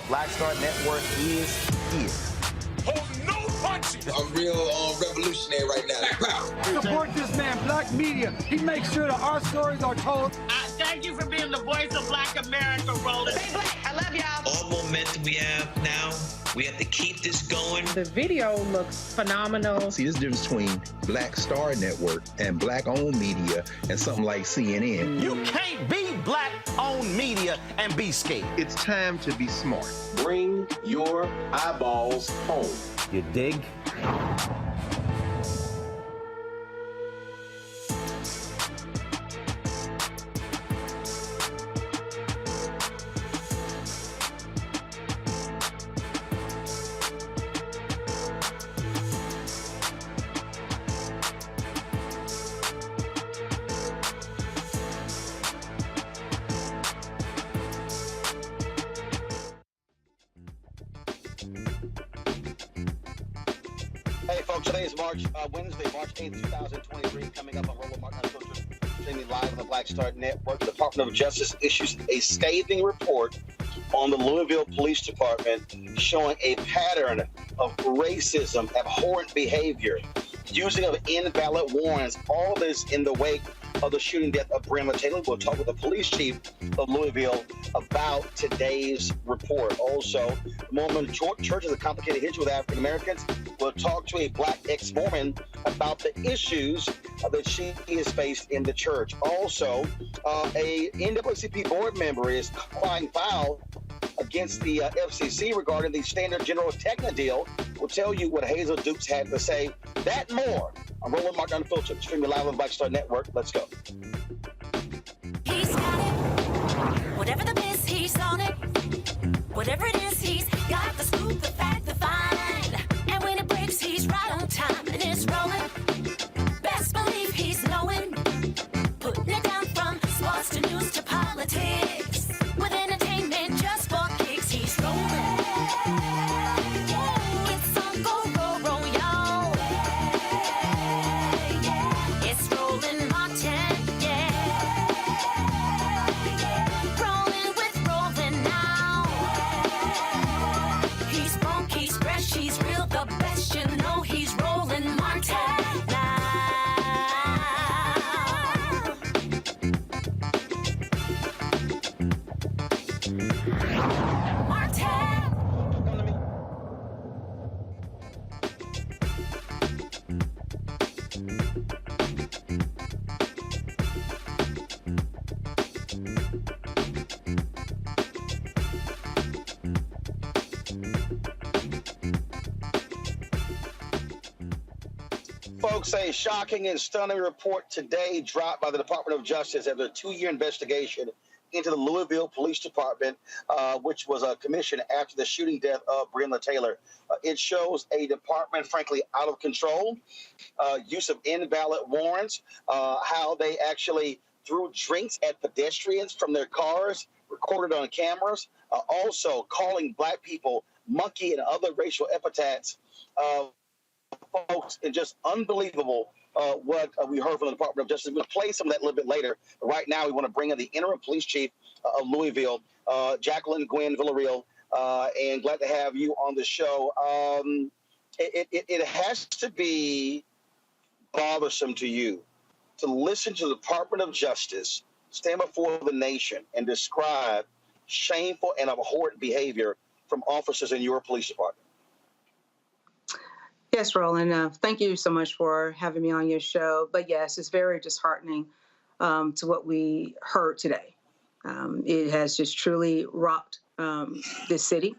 Black Star Network is here. Oh, no punches! I'm real revolutionary right now. Support this man, Black Media. He makes sure that our stories are told. Thank you for being the voice of Black America, Roland. Stay black. I love y'all. All momentum we have now, we have to keep this going. The video looks phenomenal. See, there's a difference between Black Star Network and Black-owned media and something like CNN. You can't be Black-owned media and be scared. It's time to be smart. Bring your eyeballs home. You dig? Hey folks, today is Wednesday, March 8th, 2023, coming up on Roland Martin Unfiltered, streaming live on the Black Star Network. The Department of Justice issues a scathing report on the Louisville Police Department showing a pattern of racism, abhorrent behavior, using of invalid warrants, all this in the wake of the shooting death of Breonna Taylor. We'll talk with the police chief of Louisville about today's report. Also, the Mormon Church is a complicated history with African Americans. We'll talk to a black ex-Mormon about the issues that she has faced in the church. Also, a NAACP board member is crying foul against the FCC regarding the Standard General Tegna deal. We'll tell you what Hazel Dukes had to say. That and more. I'm Roland Mark Unfiltered, streaming live on the Black Star Network. Let's go. He's got it. Whatever the miss, he's on it. Whatever it is, he's got the scoop, the fact, the find. And when it breaks, he's right on time and it's rolling. Best believe he's knowing. Putting it down from sports to news to politics. With entertainment just for kicks, he's rolling. It's on go, roll, y'all. It's rolling Martin, yeah. Rolling with rolling now. He's funk, he's fresh, he's real, the best, you know he's rolling Martin now. Folks, a shocking and stunning report today dropped by the Department of Justice after a 2-year investigation into the Louisville Police Department, which was commissioned after the shooting death of Breonna Taylor. It shows a department, frankly, out of control, use of invalid warrants, how they actually threw drinks at pedestrians from their cars, recorded on cameras, also calling black people monkey and other racial epithets. Folks, and just unbelievable what we heard from the Department of Justice. We'll play some of that a little bit later. But right now, we want to bring in the Interim Police Chief of Louisville, Jacqueline Gwen Villarreal, and glad to have you on the show. It has to be bothersome to you to listen to the Department of Justice stand before the nation and describe shameful and abhorrent behavior from officers in your police department. Yes, Roland. Thank you so much for having me on your show. But yes, it's very disheartening to what we heard today. It has just truly rocked this city,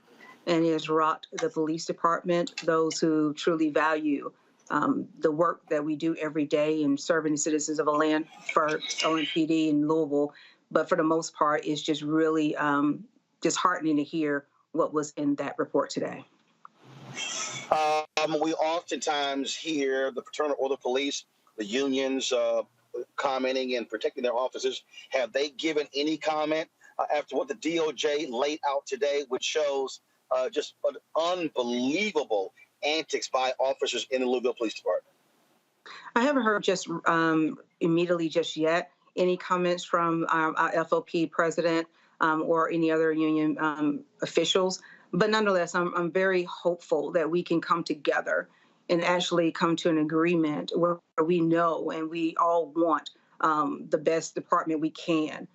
and it has rocked the police department, those who truly value the work that we do every day in serving the citizens of a land for OMPD in Louisville. But for the most part, it's just really disheartening to hear what was in that report today. We oftentimes hear the fraternal order police, the unions commenting and protecting their officers. Have they given any comment after what the DOJ laid out today, which shows just an unbelievable antics by officers in the Louisville Police Department? I haven't heard just immediately just yet any comments from our FOP president or any other union officials. But nonetheless, I'm very hopeful that we can come together and actually come to an agreement where we know and we all want the best department we can.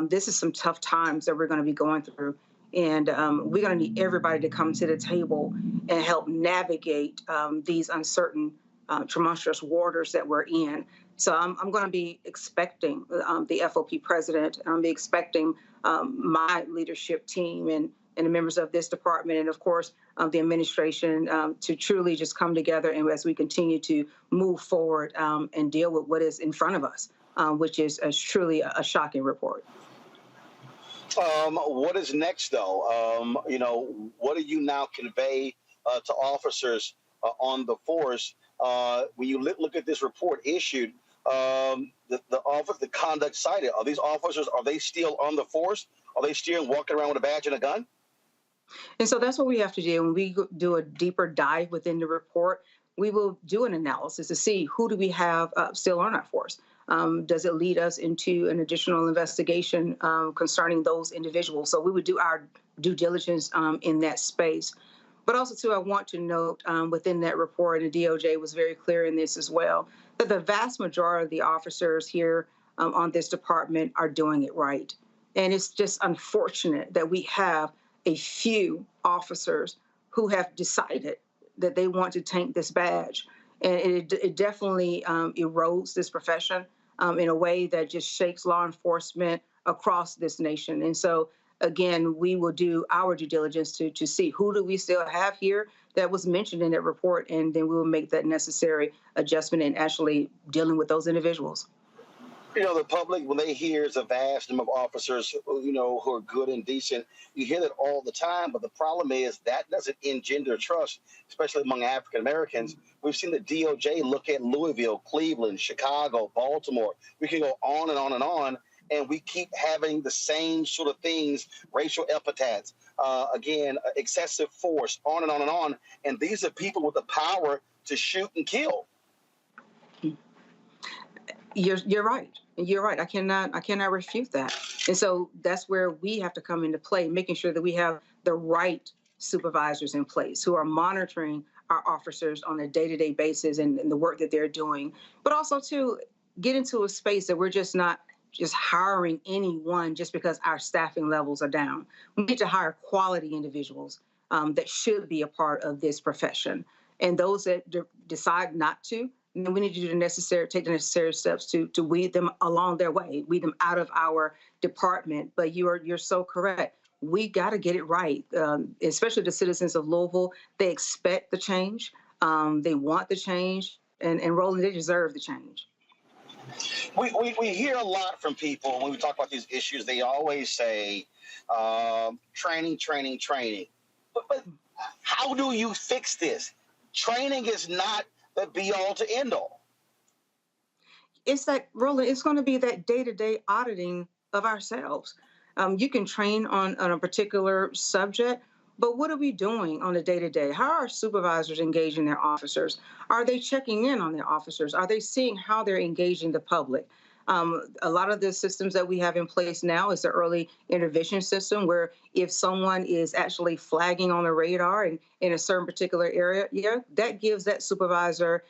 This is some tough times that we're going to be going through. And we're going to need everybody to come to the table and help navigate these uncertain, tumultuous waters that we're in. So I'm going to be expecting the FOP president, I'm be expecting my leadership team and the members of this department, and of course, the administration to truly just come together and as we continue to move forward and deal with what is in front of us, which is truly a shocking report. What is next, though? What do you now convey to officers on the force when you look at this report issued? The conduct cited. Are these officers? Are they still on the force? Are they still walking around with a badge and a gun? And so that's what we have to do. When we do a deeper dive within the report, we will do an analysis to see who do we have still on our force. Does it lead us into an additional investigation concerning those individuals? So we would do our due diligence in that space. But also, too, I want to note within that report, and the DOJ was very clear in this as well, that the vast majority of the officers here on this department are doing it right. And it's just unfortunate that we have a few officers who have decided that they want to taint this badge. And it definitely erodes this profession in a way that just shakes law enforcement across this nation. And so, again, we will do our due diligence to see who do we still have here that was mentioned in that report, and then we will make that necessary adjustment in actually dealing with those individuals. You know, the public, when they hear it's a vast number of officers, you know, who are good and decent, you hear that all the time. But the problem is that doesn't engender trust, especially among African Americans. We've seen the DOJ look at Louisville, Cleveland, Chicago, Baltimore. We can go on and on and on. And we keep having the same sort of things, racial epithets, excessive force, on and on and on. And these are people with the power to shoot and kill. You're right. You're right. I cannot refute that. And so that's where we have to come into play, making sure that we have the right supervisors in place who are monitoring our officers on a day-to-day basis and the work that they're doing, but also to get into a space that we're just not just hiring anyone just because our staffing levels are down. We need to hire quality individuals that should be a part of this profession. And those that decide not to, then we need to take the necessary steps to weed them along their way, weed them out of our department. But you're so correct. We got to get it right, especially the citizens of Louisville. They expect the change. They want the change. And Roland, they deserve the change. We hear a lot from people when we talk about these issues. They always say training. But how do you fix this? Training is not the be-all to end-all. It's that, Roland, it's going to be that day-to-day auditing of ourselves. You can train on a particular subject, but what are we doing on a day-to-day? How are our supervisors engaging their officers? Are they checking in on their officers? Are they seeing how they're engaging the public? A lot of the systems that we have in place now is the early intervention system, where if someone is actually flagging on the radar and in a certain particular area, that gives that supervisor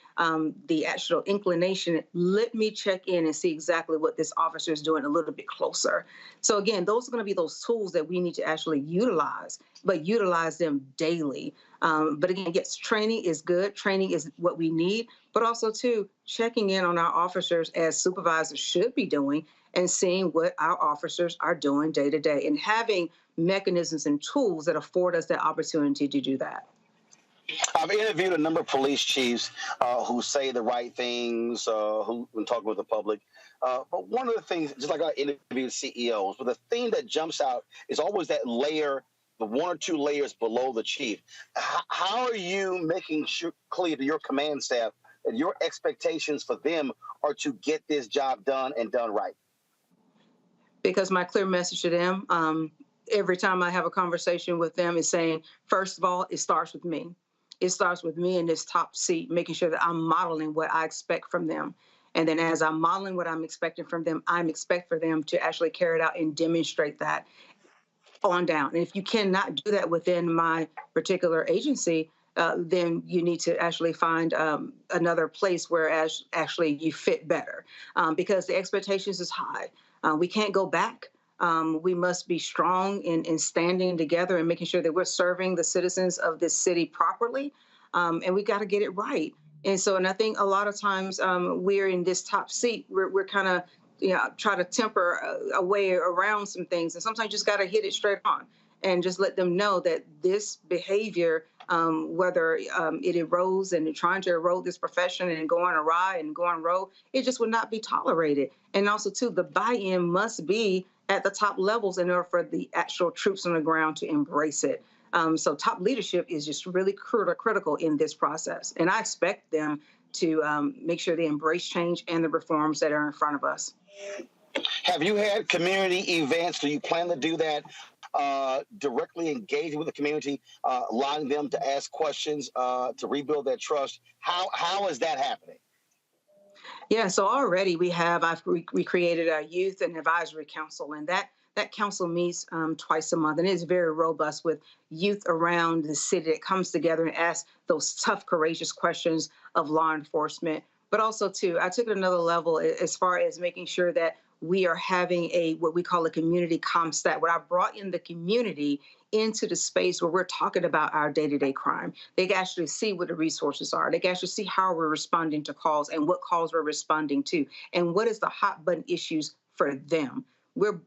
the actual inclination. Let me check in and see exactly what this officer is doing a little bit closer. So again, those are going to be those tools that we need to actually utilize, but utilize them daily. But again, yes, training is good. Training is what we need, but also too, checking in on our officers as supervisors should be doing and seeing what our officers are doing day to day and having mechanisms and tools that afford us that opportunity to do that. I've interviewed a number of police chiefs who say the right things, when talking with the public. But one of the things, just like I interviewed CEOs, but the thing that jumps out is always that layer, the one or two layers below the chief. How are you making sure clear to your command staff that your expectations for them are to get this job done and done right? Because my clear message to them, every time I have a conversation with them, is saying, first of all, it starts with me. It starts with me in this top seat, making sure that I'm modeling what I expect from them. And then as I'm modeling what I'm expecting from them, I'm expect for them to actually carry it out and demonstrate that on down. And if you cannot do that within my particular agency, then you need to actually find another place where actually you fit better, because the expectations is high. We can't go back. We must be strong in standing together and making sure that we're serving the citizens of this city properly. And we got to get it right. And so, and I think a lot of times we're in this top seat, we're kind of, try to temper a way around some things. And sometimes you just got to hit it straight on and just let them know that this behavior, whether it erodes and trying to erode this profession and going awry and going rogue, it just would not be tolerated. And also, too, the buy-in must be at the top levels in order for the actual troops on the ground to embrace it. So top leadership is just really critical in this process. And I expect them to make sure they embrace change and the reforms that are in front of us. Have you had community events? Do you plan to do that? Directly engaging with the community, allowing them to ask questions, to rebuild their trust. How is that happening? Yeah, so already we created a youth and advisory council, and that council meets twice a month, and it is very robust with youth around the city that comes together and asks those tough, courageous questions of law enforcement. But also, too, I took it another level as far as making sure that we are having what we call a community CompStat, where I brought in the community into the space where we're talking about our day-to-day crime. They can actually see what the resources are. They can actually see how we're responding to calls and what calls we're responding to, and what is the hot button issues for them.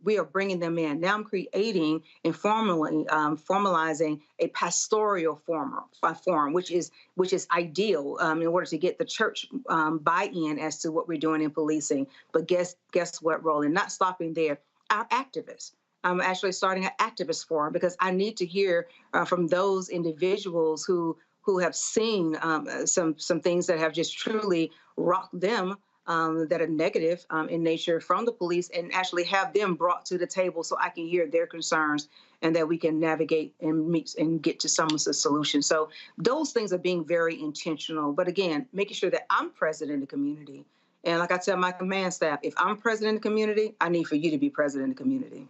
We are bringing them in. Now I'm creating and formalizing a pastoral form, which is ideal in order to get the church buy-in as to what we're doing in policing. But guess what, Roland? Not stopping there. Our activists. I'm actually starting an activist forum because I need to hear from those individuals who have seen some things that have just truly rocked them, that are negative in nature from the police, and actually have them brought to the table so I can hear their concerns and that we can navigate and meet and get to some of the solutions. So those things are being very intentional. But again, making sure that I'm present in the community. And like I tell my command staff, if I'm present in the community, I need for you to be present in the community.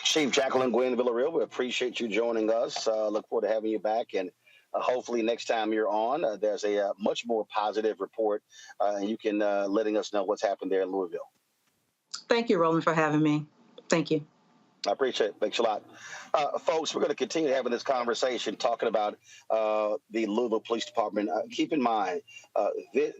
Chief Jacqueline Gwen Villarreal, we appreciate you joining us. Look forward to having you back. And hopefully next time you're on, there's a much more positive report, and you can letting us know what's happened there in Louisville. Thank you, Roland, for having me. Thank you. I appreciate it. Thanks a lot. Folks, we're going to continue having this conversation, talking about the Louisville Police Department. Keep in mind,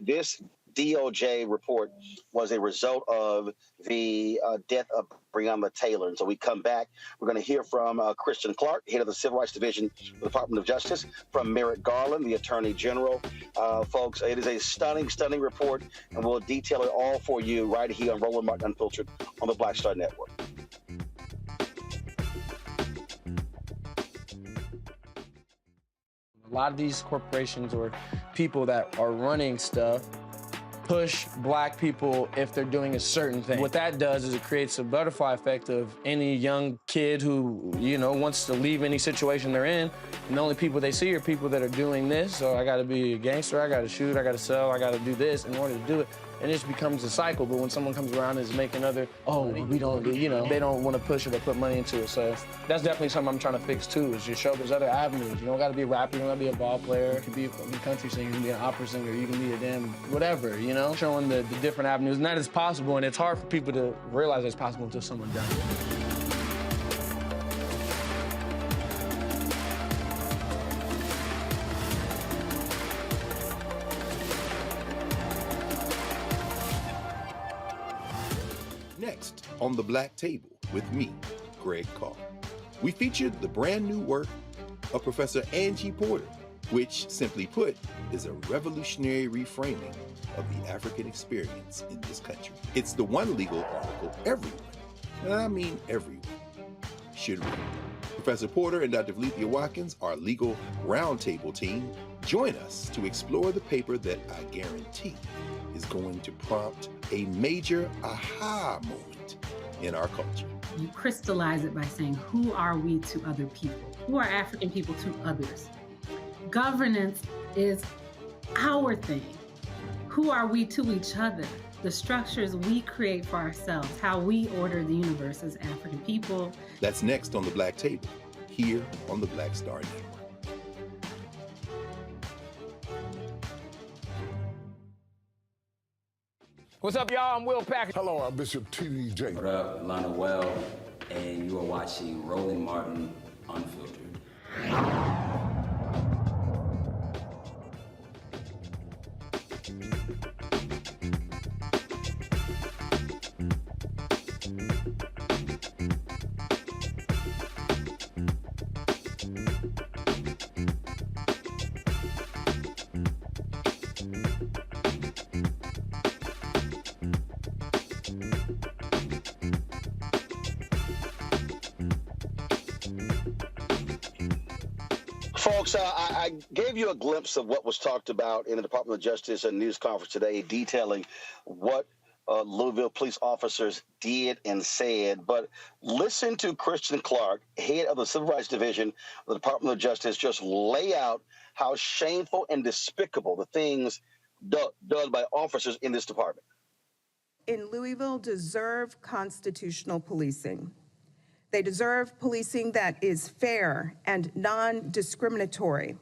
this DOJ report was a result of the death of Breonna Taylor. And so we come back, we're going to hear from Christian Clark, head of the Civil Rights Division of the Department of Justice, from Merrick Garland, the Attorney General. Folks, it is a stunning, stunning report, and we'll detail it all for you right here on Roland Martin Unfiltered on the Black Star Network. A lot of these corporations or people that are running stuff push black people if they're doing a certain thing. What that does is it creates a butterfly effect of any young kid who, wants to leave any situation they're in, and the only people they see are people that are doing this. So I gotta be a gangster, I gotta shoot, I gotta sell, I gotta do this in order to do it. And it just becomes a cycle. But when someone comes around and is making we don't, they don't want to push it or put money into it. So that's definitely something I'm trying to fix too, is just show there's other avenues. You don't gotta be a rapper, you don't gotta be a ball player, you can be a country singer, you can be an opera singer, you can be a damn whatever, showing the different avenues. And that is possible, and it's hard for people to realize it's possible until someone does it. Next on The Black Table with me, Greg Carr, we featured the brand new work of Professor Angie Porter, which, simply put, is a revolutionary reframing of the African experience in this country. It's the one legal article everyone, and I mean everyone, should read. Professor Porter and Dr. Valencia Watkins, our legal roundtable team, join us to explore the paper that I guarantee is going to prompt a major aha moment in our culture. You crystallize it by saying, who are we to other people? Who are African people to others? Governance is our thing. Who are we to each other? The structures we create for ourselves, how we order the universe as African people. That's next on The Black Table, here on the Black Star Network. What's up, y'all? I'm Will Packer. Hello, I'm Bishop T.D. What up, Lana Well, and you are watching Roland Martin Unfiltered. Folks, I gave you a glimpse of what was talked about in the Department of Justice and news conference today, detailing what Louisville police officers did and said. But listen to Christian Clark, head of the Civil Rights Division of the Department of Justice, just lay out how shameful and despicable the things done by officers in this department. In Louisville deserve constitutional policing. They deserve policing that is fair and non-discriminatory.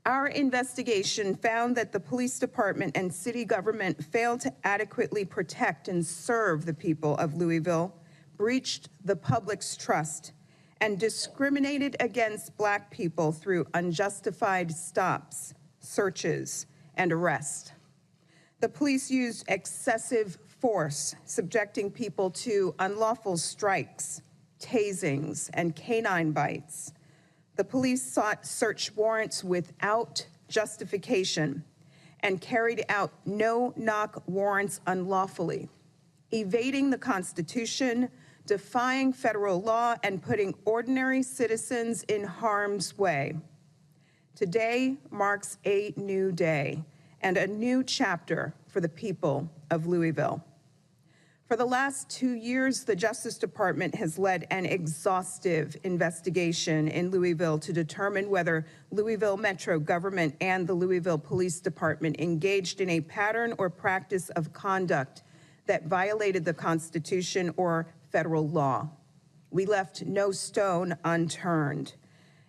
Our investigation found that the police department and city government failed to adequately protect and serve the people of Louisville, breached the public's trust, and discriminated against Black people through unjustified stops, searches, and arrests. The police used excessive force, subjecting people to unlawful strikes, tasings, and canine bites. The police sought search warrants without justification and carried out no-knock warrants unlawfully, evading the Constitution, defying federal law, and putting ordinary citizens in harm's way. Today marks a new day and a new chapter for the people of Louisville. For the last 2 years, the Justice Department has led an exhaustive investigation in Louisville to determine whether Louisville Metro government and the Louisville Police Department engaged in a pattern or practice of conduct that violated the Constitution or federal law. We left no stone unturned,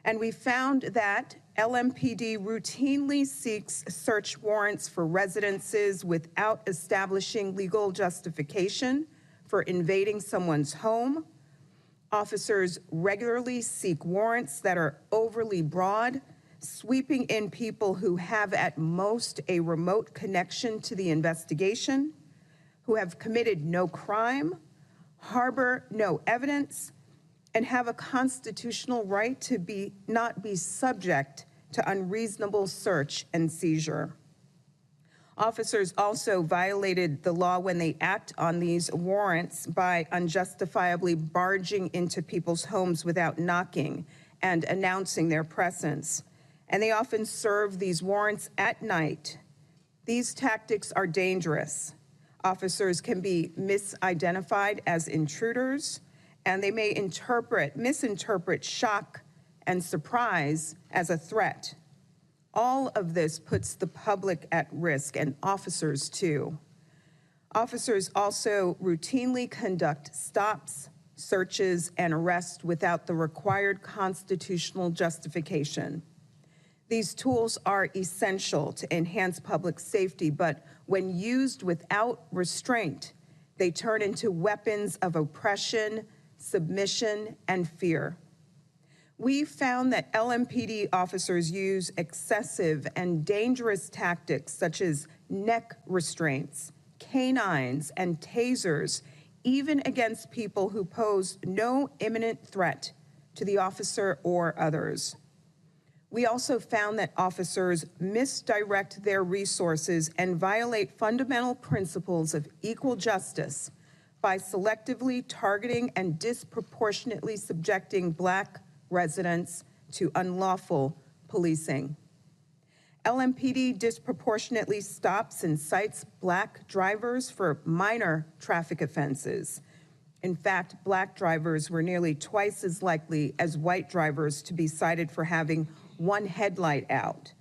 and we found that LMPD routinely seeks search warrants for residences without establishing legal justification for invading someone's home. Officers regularly seek warrants that are overly broad, sweeping in people who have at most a remote connection to the investigation, who have committed no crime, harbor no evidence, and have a constitutional right to not be subject to unreasonable search and seizure. Officers also violated the law when they act on these warrants by unjustifiably barging into people's homes without knocking and announcing their presence. And they often serve these warrants at night. These tactics are dangerous. Officers can be misidentified as intruders, and they may misinterpret shock and surprise as a threat. All of this puts the public at risk, and officers too. Officers also routinely conduct stops, searches, and arrests without the required constitutional justification. These tools are essential to enhance public safety, but when used without restraint, they turn into weapons of oppression, submission, and fear. We found that LMPD officers use excessive and dangerous tactics such as neck restraints, canines, and tasers, even against people who pose no imminent threat to the officer or others. We also found that officers misdirect their resources and violate fundamental principles of equal justice by selectively targeting and disproportionately subjecting Black residents to unlawful policing. LMPD disproportionately stops and cites Black drivers for minor traffic offenses. In fact, Black drivers were nearly twice as likely as white drivers to be cited for having one headlight out.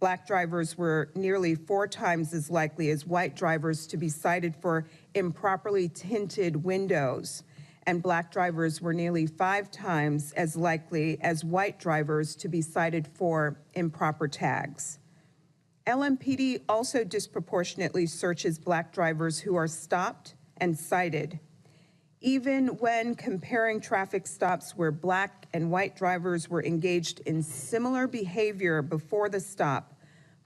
Black drivers were nearly 4 times as likely as white drivers to be cited for improperly tinted windows, and Black drivers were nearly 5 times as likely as white drivers to be cited for improper tags. LMPD also disproportionately searches Black drivers who are stopped and cited. Even when comparing traffic stops where Black and white drivers were engaged in similar behavior before the stop,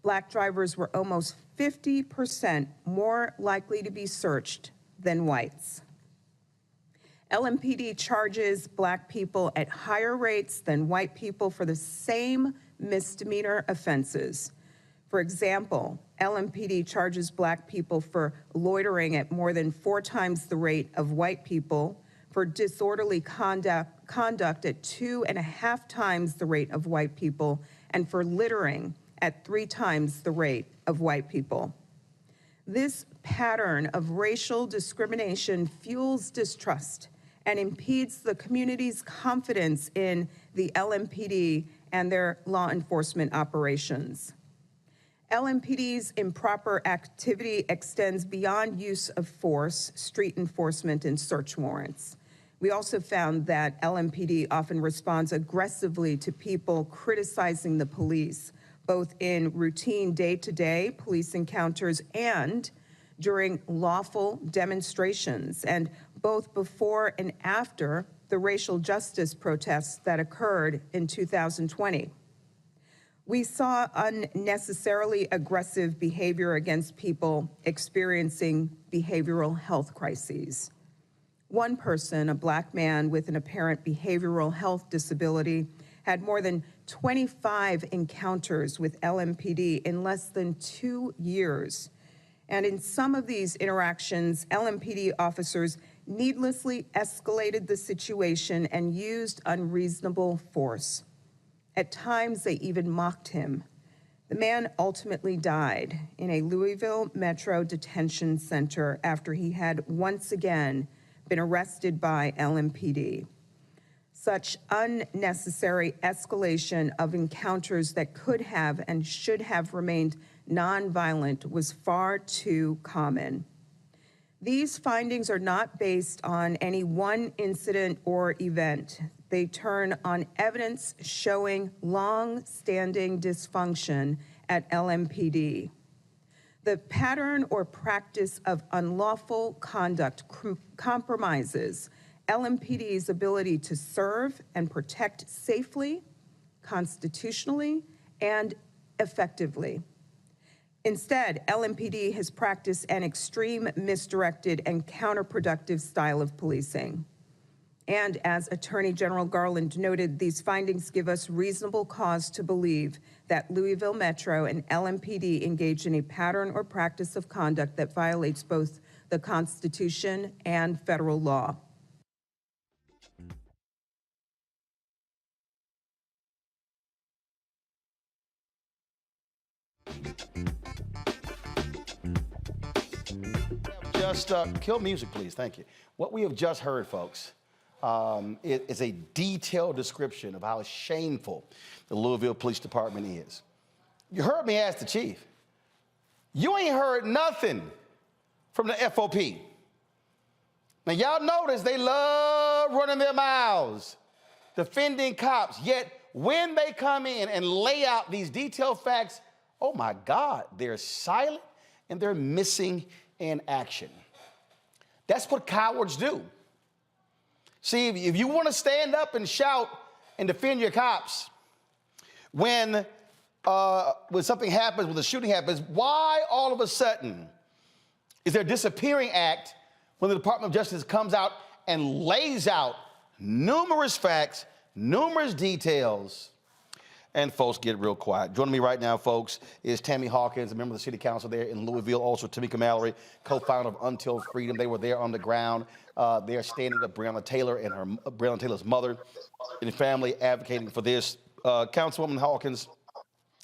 Black drivers were almost 50% more likely to be searched than whites. LMPD charges Black people at higher rates than white people for the same misdemeanor offenses. For example, LMPD charges Black people for loitering at more than 4 times the rate of white people, for disorderly conduct at 2.5 times the rate of white people, and for littering at 3 times the rate of white people. This pattern of racial discrimination fuels distrust and impedes the community's confidence in the LMPD and their law enforcement operations. LMPD's improper activity extends beyond use of force, street enforcement, and search warrants. We also found that LMPD often responds aggressively to people criticizing the police, both in routine day-to-day police encounters and during lawful demonstrations, and both before and after the racial justice protests that occurred in 2020. We saw unnecessarily aggressive behavior against people experiencing behavioral health crises. One person, a Black man with an apparent behavioral health disability, had more than 25 encounters with LMPD in less than 2 years. And in some of these interactions, LMPD officers needlessly escalated the situation and used unreasonable force. At times, they even mocked him. The man ultimately died in a Louisville Metro detention center after he had once again been arrested by LMPD. Such unnecessary escalation of encounters that could have and should have remained nonviolent was far too common. These findings are not based on any one incident or event. They turn on evidence showing long-standing dysfunction at LMPD. The pattern or practice of unlawful conduct compromises LMPD's ability to serve and protect safely, constitutionally, and effectively. Instead, LMPD has practiced an extreme, misdirected, and counterproductive style of policing. And as Attorney General Garland noted, these findings give us reasonable cause to believe that Louisville Metro and LMPD engage in a pattern or practice of conduct that violates both the Constitution and federal law. Just kill music, please. Thank you. What we have just heard, folks, is a detailed description of how shameful the Louisville Police Department is. You heard me ask the chief. You ain't heard nothing from the FOP. Now, y'all notice they love running their mouths, defending cops, yet when they come in and lay out these detailed facts, oh my God, they're silent and they're missing in action. That's what cowards do. See, if you want to stand up and shout and defend your cops when something happens, when the shooting happens, why all of a sudden is there a disappearing act when the Department of Justice comes out and lays out numerous facts, numerous details, and folks get real quiet. Joining me right now, folks, is Tammy Hawkins, a member of the City Council there in Louisville, also Tamika Mallory, co-founder of Until Freedom. They were there on the ground. They're standing up Breonna Taylor and Breonna Taylor's mother and family advocating for this. Councilwoman Hawkins,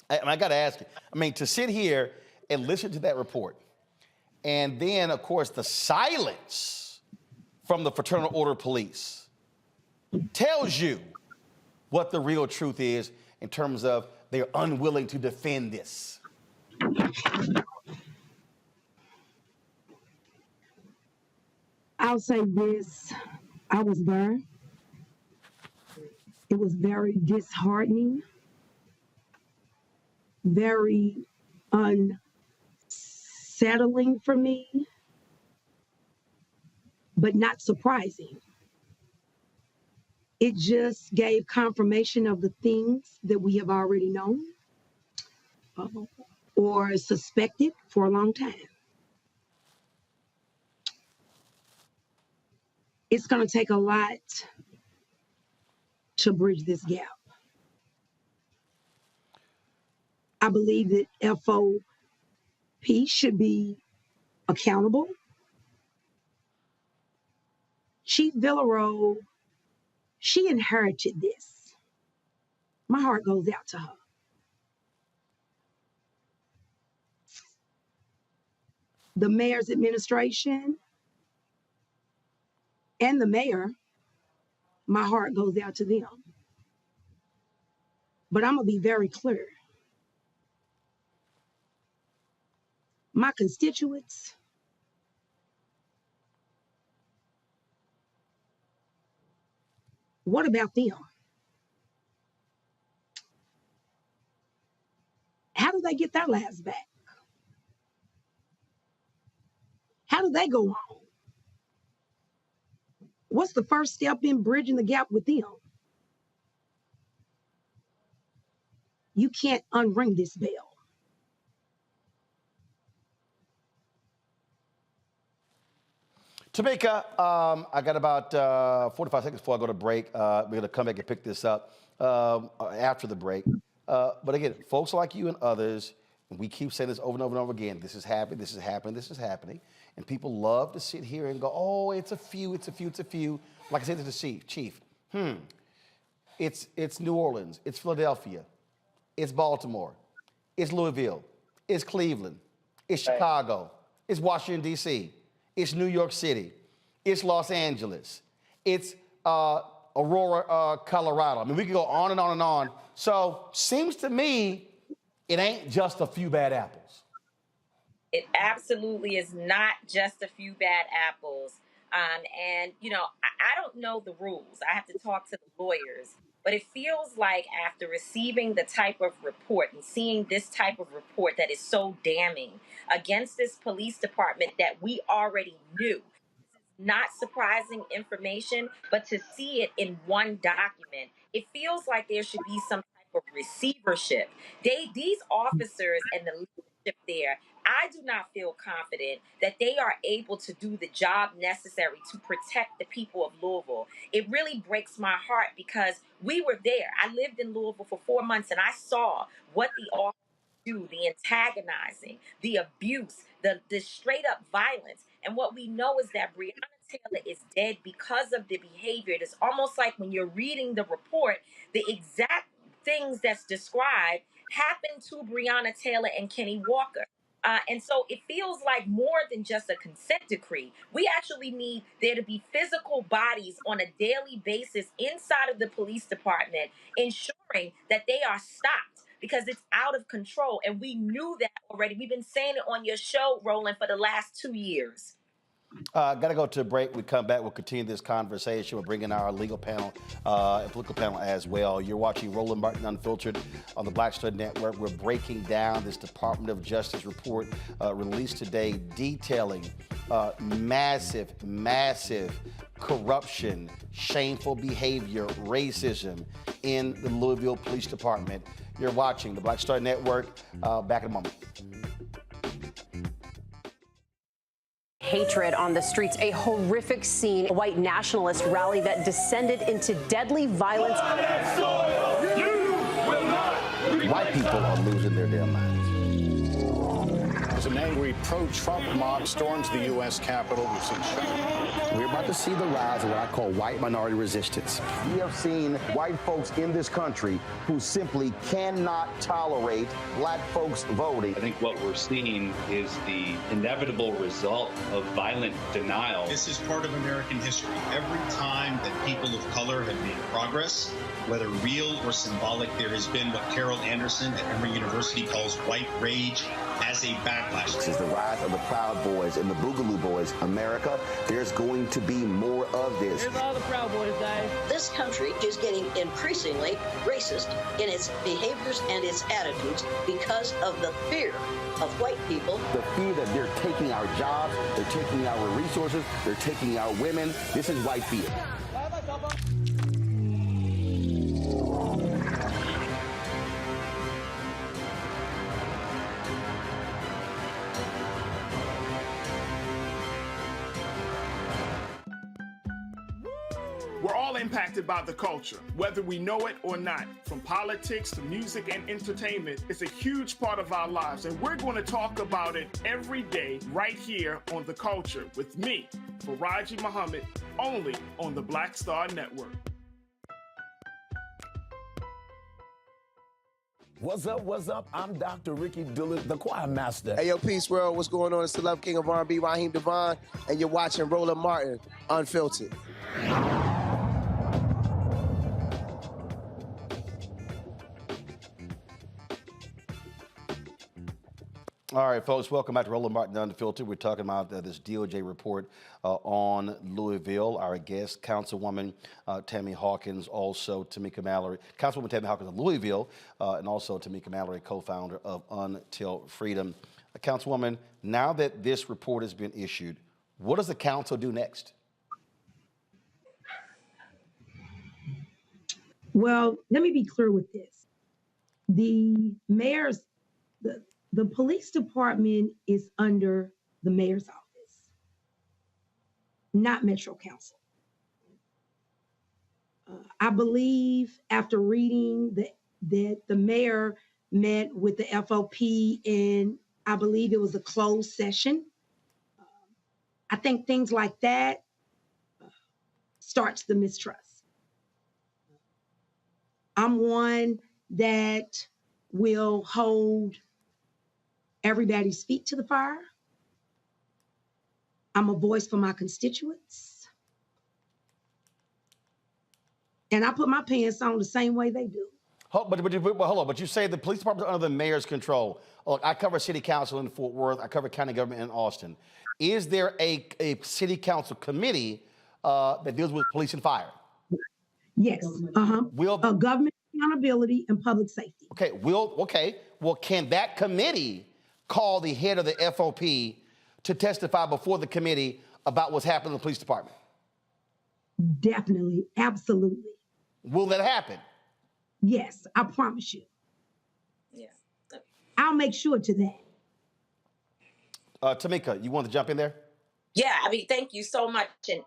and I got to ask you, I mean, to sit here and listen to that report, and then, of course, the silence from the Fraternal Order Police tells you what the real truth is in terms of they're unwilling to defend this. I'll say this, I was there. It was very disheartening, very unsettling for me, but not surprising. It just gave confirmation of the things that we have already known or suspected for a long time. It's going to take a lot to bridge this gap. I believe that FOP should be accountable. Chief Villaro, she inherited this. My heart goes out to her. The mayor's administration and the mayor, my heart goes out to them. But I'm gonna be very clear. My constituents, what about them? they get their lives back? How do they go on? What's the first step in bridging the gap with them? You can't unring this bell. Tamika, I got about 45 seconds before I go to break. We're going to come back and pick this up after the break. But again, folks like you and others, we keep saying this over and over and over again. This is happening, this is happening, this is happening. And people love to sit here and go, oh, it's a few, it's a few, it's a few. Like I said to the chief, it's New Orleans, it's Philadelphia, it's Baltimore, it's Louisville, it's Cleveland, it's Chicago, it's Washington, D.C., it's New York City, it's Los Angeles, it's Aurora, Colorado. I mean, we could go on and on and on. So seems to me it ain't just a few bad apples. It absolutely is not just a few bad apples. And, you know, I don't know the rules. I have to talk to the lawyers. But it feels like after receiving the type of report and seeing this type of report that is so damning against this police department that we already knew, not surprising information, but to see it in one document, it feels like there should be some type of receivership. These officers and the leadership there, I do not feel confident that they are able to do the job necessary to protect the people of Louisville. It really breaks my heart because we were there. I lived in Louisville for 4 months and I saw what the officers do, the antagonizing, the abuse, the straight up violence. And what we know is that Breonna Taylor is dead because of the behavior. It is almost like when you're reading the report, the exact things that's described happened to Breonna Taylor and Kenny Walker. And so it feels like more than just a consent decree. We actually need there to be physical bodies on a daily basis inside of the police department, ensuring that they are stopped because it's out of control. And we knew that already. We've been saying it on your show, Roland, for the last 2 years. Got to go to a break. We come back. We'll continue this conversation. We'll bring in our legal panel and political panel as well. You're watching Roland Martin Unfiltered on the Black Stud Network. We're breaking down this Department of Justice report released today detailing massive corruption, shameful behavior, racism in the Louisville Police Department. You're watching the Black Star Network. Back in a moment. Hatred on the streets, a horrific scene, a white nationalist rally that descended into deadly violence. White people are losing their damn minds. As an angry pro-Trump mob storms the U.S. Capitol, we've seen We're about to see the rise of what I call white minority resistance. We have seen white folks in this country who simply cannot tolerate black folks voting. I think what we're seeing is the inevitable result of violent denial. This is part of American history. Every time that people of color have made progress, whether real or symbolic, there has been what Carol Anderson at Emory University calls white rage as a backlash. This is the rise of the Proud Boys and the Boogaloo Boys. America, there's going to be more of this. Here's all the Proud Boys, guys. This country is getting increasingly racist in its behaviors and its attitudes because of the fear of white people. The fear that they're taking our jobs, they're taking our resources, they're taking our women. This is white fear. We're all impacted by the culture, whether we know it or not. From politics to music and entertainment, it's a huge part of our lives, and we're going to talk about it every day right here on The Culture with me, Faraji Muhammad, only on the Black Star Network. What's up, what's up? I'm Dr. Ricky Dillard, the choir master. Hey, yo, Peace World, what's going on? It's the Love King of R&B, Raheem Devon, and you're watching Roland Martin Unfiltered. All right, folks, welcome back to Roland Martin Unfiltered. We're talking about this DOJ report on Louisville. Our guest, Councilwoman Tammy Hawkins, also Tamika Mallory. Councilwoman Tammy Hawkins of Louisville, and also Tamika Mallory, co-founder of Until Freedom. Councilwoman, now that this report has been issued, what does the council do next? Well, let me be clear with this. The mayor's, the police department is under the mayor's office, not Metro Council. I believe after reading that the mayor met with the FOP and I believe it was a closed session. I think things like that starts the mistrust. I'm one that will hold everybody's feet to the fire. I'm a voice for my constituents. And I put my pants on the same way they do. But hold on, but you say the police department is under the mayor's control. Look, I cover city council in Fort Worth. I cover county government in Austin. Is there a city council committee that deals with police and fire? Yes. Government accountability and public safety. Okay. Well, can that committee call the head of the FOP to testify before the committee about what's happening in the police department? Definitely. Absolutely. Will that happen? Yes, I promise you. Yeah. I'll make sure to that. Tamika, you want to jump in there? Yeah, I mean, thank you so much, and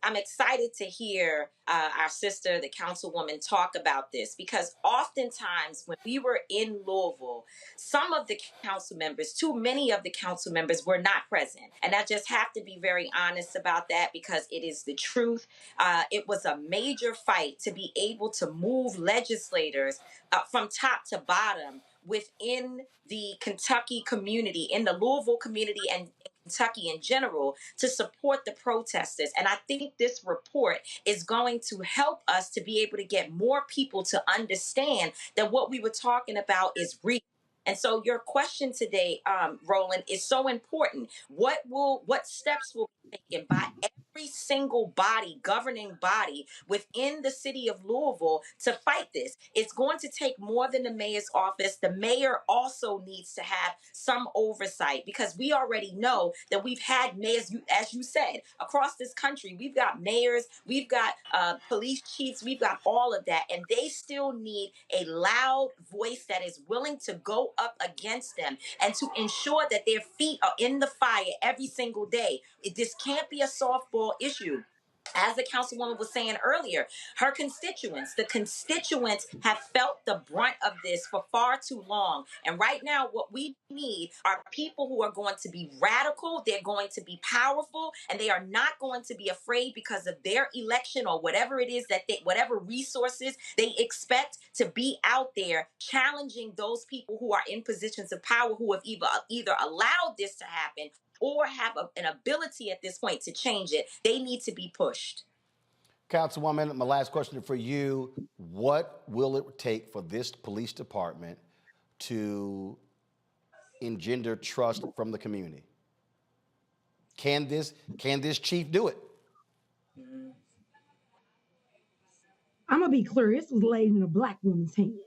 I'm excited to hear our sister, the councilwoman, talk about this, because oftentimes when we were in Louisville, some of the council members, too many of the council members, were not present, and I just have to be very honest about that because it is the truth. It was a major fight to be able to move legislators from top to bottom within the Kentucky community, in the Louisville community, and Kentucky in general, to support the protesters. And I think this report is going to help us to be able to get more people to understand that what we were talking about is real. And so your question today, Roland, is so important. What steps will be taken by every single governing body within the city of Louisville to fight this? It's going to take more than the mayor's office. The mayor also needs to have some oversight, because we already know that we've had mayors, as you said, across this country. We've got mayors, we've got police chiefs, we've got all of that, and they still need a loud voice that is willing to go up against them and to ensure that their feet are in the fire every single day. This can't be a softball issue. As the councilwoman was saying earlier, the constituents have felt the brunt of this for far too long. And right now, what we need are people who are going to be radical, they're going to be powerful, and they are not going to be afraid because of their election or whatever it is whatever resources they expect to be out there challenging those people who are in positions of power, who have either allowed this to happen or have an ability at this point to change it. They need to be pushed. Councilwoman, my last question for you. What will it take for this police department to engender trust from the community? Can this chief do it? I'm going to be clear. This was laid in a Black woman's hand.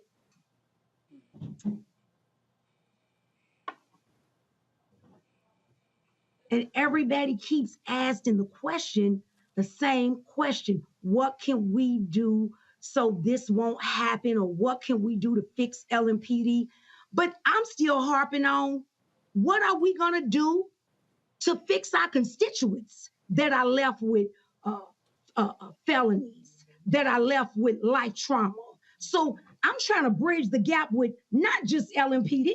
And everybody keeps asking the same question. What can we do so this won't happen? Or what can we do to fix LMPD? But I'm still harping on, what are we going to do to fix our constituents that are left with felonies, that are left with life trauma? So I'm trying to bridge the gap with not just LMPD,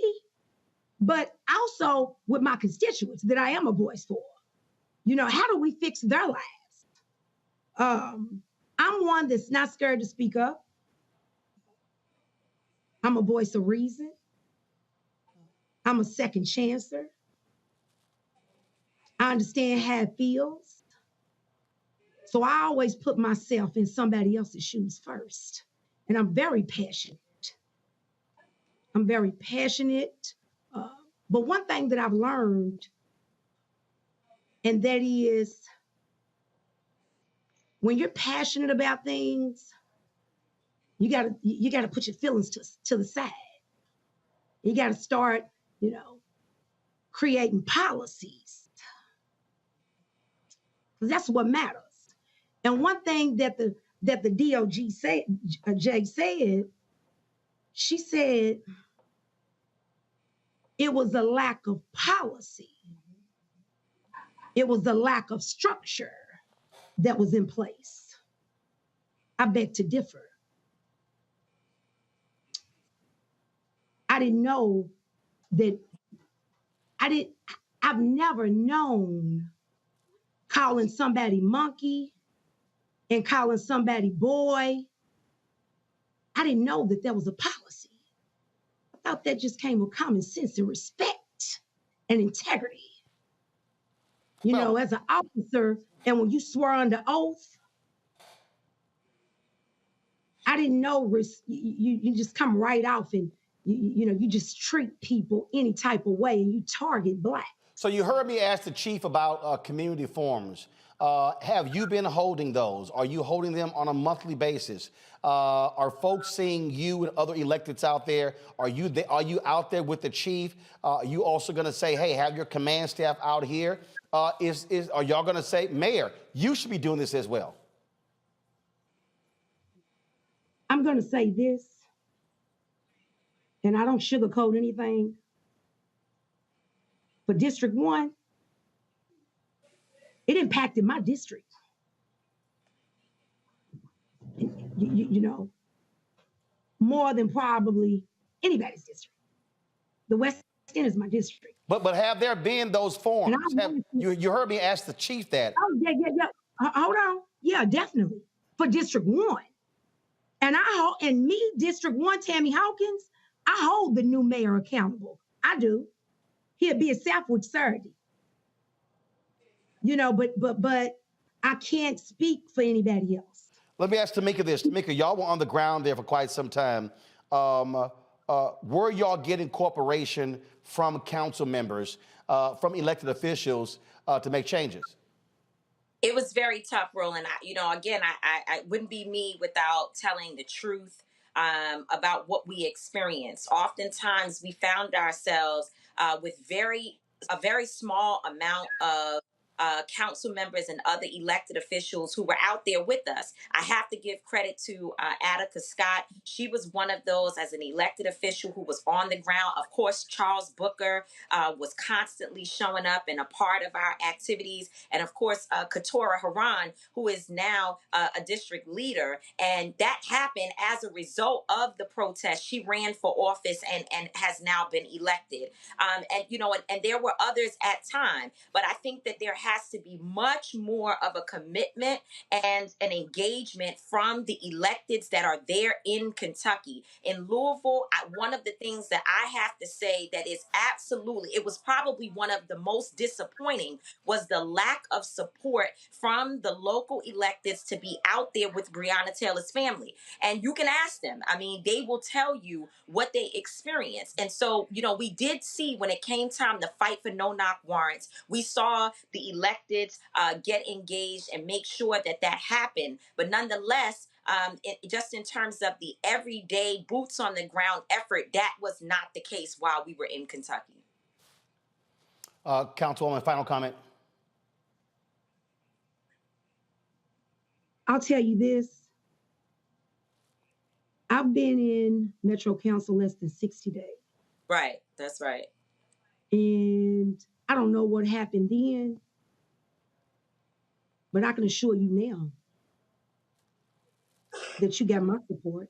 but also with my constituents that I am a voice for. You know, how do we fix their lives? I'm one that's not scared to speak up. I'm a voice of reason. I'm a second chancer. I understand how it feels. So I always put myself in somebody else's shoes first. And I'm very passionate. But one thing that I've learned, and that is when you're passionate about things, you gotta put your feelings to the side. You gotta start, creating policies. That's what matters. And one thing that the DOJ said, she said it was a lack of policy. It was the lack of structure that was in place. I beg to differ. I didn't know that I've never known calling somebody monkey and calling somebody boy. I didn't know that there was a policy. I thought that just came with common sense and respect and integrity. As an officer, and when you swear under oath, I didn't know you just come right off and you just treat people any type of way and you target Black. So you heard me ask the chief about community forums. Have you been holding those? Are you holding them on a monthly basis? Are folks seeing you and other electeds out there? Are you out there with the chief? Are you also going to say, hey, have your command staff out here? Are y'all going to say, Mayor, you should be doing this as well? I'm going to say this, and I don't sugarcoat anything. For District 1, it impacted my district. More than probably anybody's district. The West End is my district. But have there been those forums? You heard me ask the chief that. Oh, yeah. Hold on. Yeah, definitely. For District 1. And me, District 1, Tammy Hawkins, I hold the new mayor accountable. I do. He'll be a Southwick Saturday. But I can't speak for anybody else. Let me ask Tamika this. Tamika, y'all were on the ground there for quite some time. Were y'all getting cooperation from council members, from elected officials to make changes? It was very tough, Roland. I wouldn't be me without telling the truth about what we experienced. Oftentimes, we found ourselves with a very small amount of council members and other elected officials who were out there with us. I have to give credit to Attica Scott. She was one of those as an elected official who was on the ground. Of course, Charles Booker was constantly showing up and a part of our activities. And of course, Katora Haran, who is now a district leader. And that happened as a result of the protest. She ran for office and has now been elected. And there were others at time. But I think that there has to be much more of a commitment and an engagement from the electeds that are there in Kentucky. In Louisville, one of the things that I have to say that is it was probably one of the most disappointing was the lack of support from the local electeds to be out there with Breonna Taylor's family. And you can ask them. I mean, they will tell you what they experienced. And so, we did see when it came time to fight for no-knock warrants, we saw the electeds get engaged and make sure that happened. But nonetheless, just in terms of the everyday boots on the ground effort, that was not the case while we were in Kentucky. Councilwoman, final comment. I'll tell you this. I've been in Metro Council less than 60 days. Right, that's right. And I don't know what happened then, but I can assure you now that you got my support.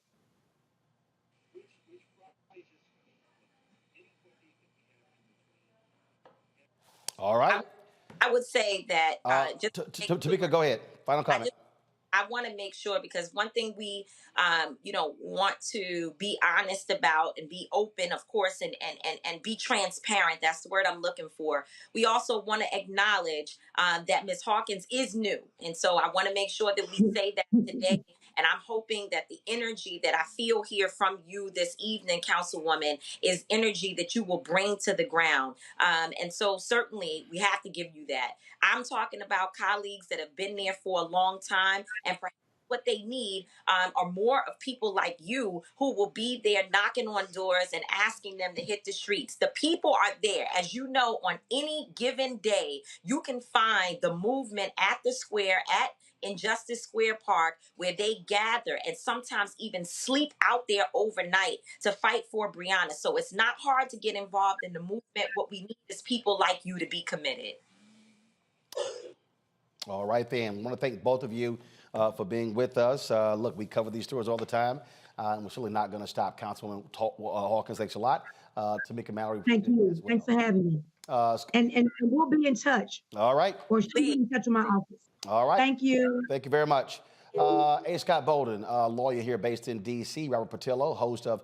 All right. I would say that Tamika, go ahead. Final comment. I want to make sure, because one thing we, want to be honest about and be open, of course, and be transparent. That's the word I'm looking for. We also want to acknowledge that Ms. Hawkins is new. And so I want to make sure that we say that today And I'm hoping that the energy that I feel here from you this evening, Councilwoman, is energy that you will bring to the ground. And so certainly we have to give you that. I'm talking about colleagues that have been there for a long time, and perhaps what they need are more of people like you who will be there knocking on doors and asking them to hit the streets. The people are there. As you know, on any given day, you can find the movement at the square, at Injustice Square Park, where they gather and sometimes even sleep out there overnight to fight for Breonna. So it's not hard to get involved in the movement. What we need is people like you to be committed. All right, then. I want to thank both of you for being with us. Look, we cover these stories all the time, and we're certainly not going to stop. Councilwoman Hawkins, thanks a lot. Tamika, Mallory. Thank you. Well. Thanks for having me. And we'll be in touch. All right. Or she'll be in touch with my office. All right. Thank you. Thank you very much. A. Scott Bolden, lawyer here based in D.C. Robert Patillo, host of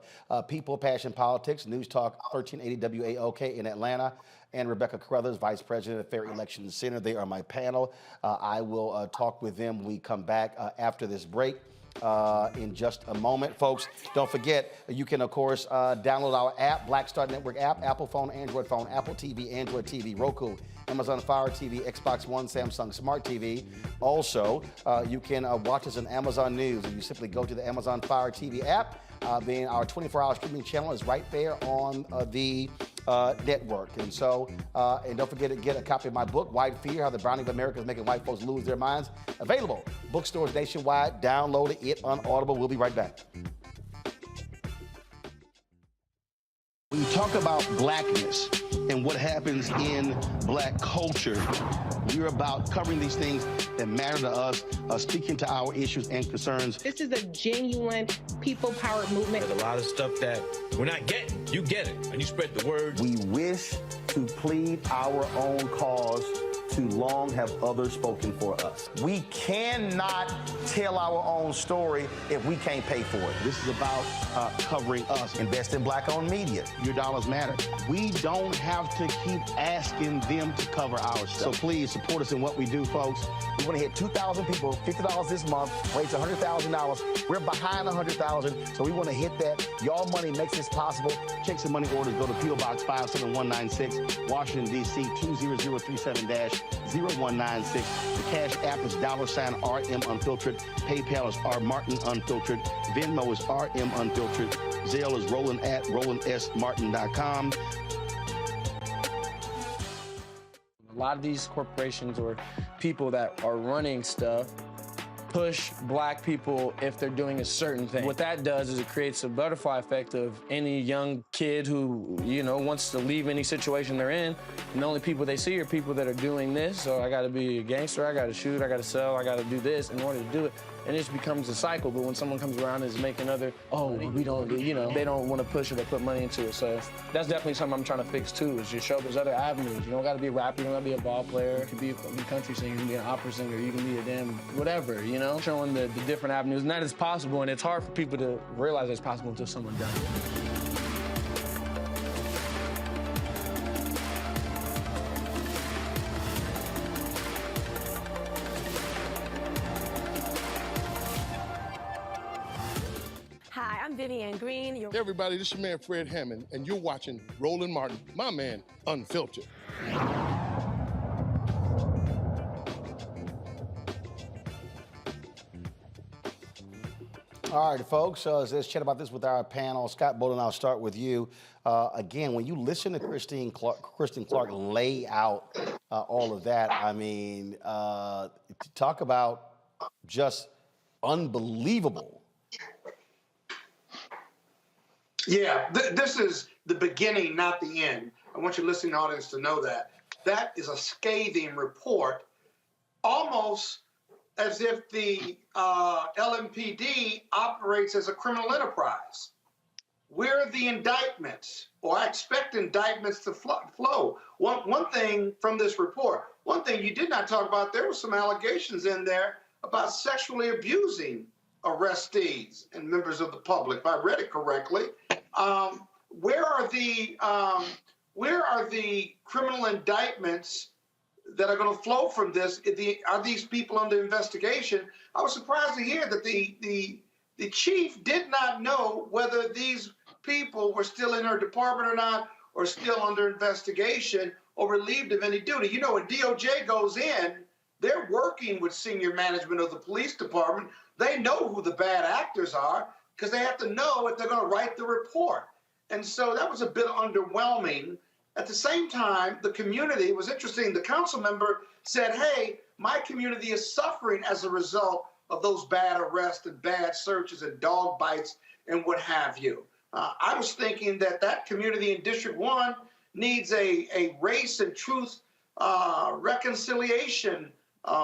People, Passion, Politics, News Talk 1380 WAOK in Atlanta, and Rebecca Carruthers, Vice President of Fair Election Center. They are my panel. I will talk with them when we come back after this break. In just a moment. Folks, don't forget, you can, of course, download our app, Black Star Network app, Apple phone, Android phone, Apple TV, Android TV, Roku, Amazon Fire TV, Xbox One, Samsung Smart TV. Also, you can watch us on Amazon News. And you simply go to the Amazon Fire TV app. Being our 24-hour streaming channel is right there on the network. And so, and don't forget to get a copy of my book, White Fear, How the Browning of America is Making White Folks Lose Their Minds. Available bookstores nationwide. Download it on Audible. We'll be right back. When you talk about blackness and what happens in black culture, you're about covering these things that matter to us, speaking to our issues and concerns. This is a genuine people-powered movement. There's a lot of stuff that we're not getting. You get it, and you spread the word. We wish to plead our own cause. Too long have others spoken for us. We cannot tell our own story if we can't pay for it. This is about covering us. Invest in black-owned media. Your dollars matter. We don't have to keep asking them to cover our stuff. So please support us in what we do, folks. We want to hit 2,000 people, $50 this month, raise $100,000. We're behind $100,000, so we want to hit that. Y'all money makes this possible. Checks and money orders go to P.O. Box 57196, Washington, D.C. 20037-0196. The Cash App is $RM Unfiltered. PayPal is R Martin Unfiltered. Venmo is RM Unfiltered. Zelle is Roland at RolandSMartin.com. A lot of these corporations or people that are running stuff push black people if they're doing a certain thing. What that does is it creates a butterfly effect of any young kid who, wants to leave any situation they're in, and the only people they see are people that are doing this. So I gotta be a gangster, I gotta shoot, I gotta sell, I gotta do this in order to do it. And it just becomes a cycle. But when someone comes around and is making we don't, they don't want to push it or put money into it. So that's definitely something I'm trying to fix too, is just show there's other avenues. You don't gotta be a rapper, you don't gotta be a ball player, you can be a country singer, you can be an opera singer, you can be a damn whatever, showing the different avenues. And that is possible, and it's hard for people to realize it's possible until someone does it. Hi, I'm Vivian Green. Hey everybody, this is your man Fred Hammond, and you're watching Roland Martin, my man, Unfiltered. All right, folks, let's chat about this with our panel. Scott Bolden, I'll start with you. Again, when you listen to Kristen Clark lay out all of that, I mean, talk about just unbelievable. Yeah, this is the beginning, not the end. I want your listening audience to know that. That is a scathing report, almost as if the LMPD operates as a criminal enterprise. We're the indictments, or I expect indictments to flow. One thing from this report, one thing you did not talk about, there were some allegations in there about sexually abusing arrestees and members of the public, if I read it correctly. Where are the criminal indictments that are going to flow from this. Are these people under investigation? I was surprised to hear that the chief did not know whether these people were still in her department or not, or still under investigation or relieved of any duty. You know, when DOJ goes in, they're working with senior management of the police department. They know who the bad actors are because they have to know if they're going to write the report. And so that was a bit underwhelming. At the same time, the community, it was interesting, the council member said, hey, my community is suffering as a result of those bad arrests and bad searches and dog bites and what have you. I was thinking that community in District 1 needs a race and truth reconciliation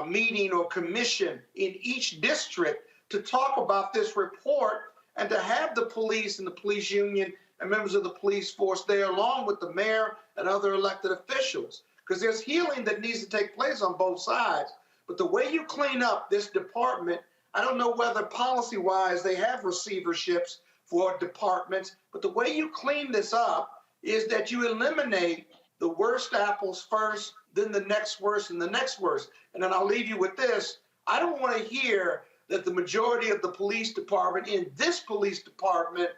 meeting or commission in each district to talk about this report and to have the police and the police union and members of the police force there along with the mayor and other elected officials. Because there's healing that needs to take place on both sides. But the way you clean up this department, I don't know whether policy-wise they have receiverships for departments, but the way you clean this up is that you eliminate the worst apples first, then the next worst, and the next worst. And then I'll leave you with this. I don't want to hear that the majority of the police department in this police department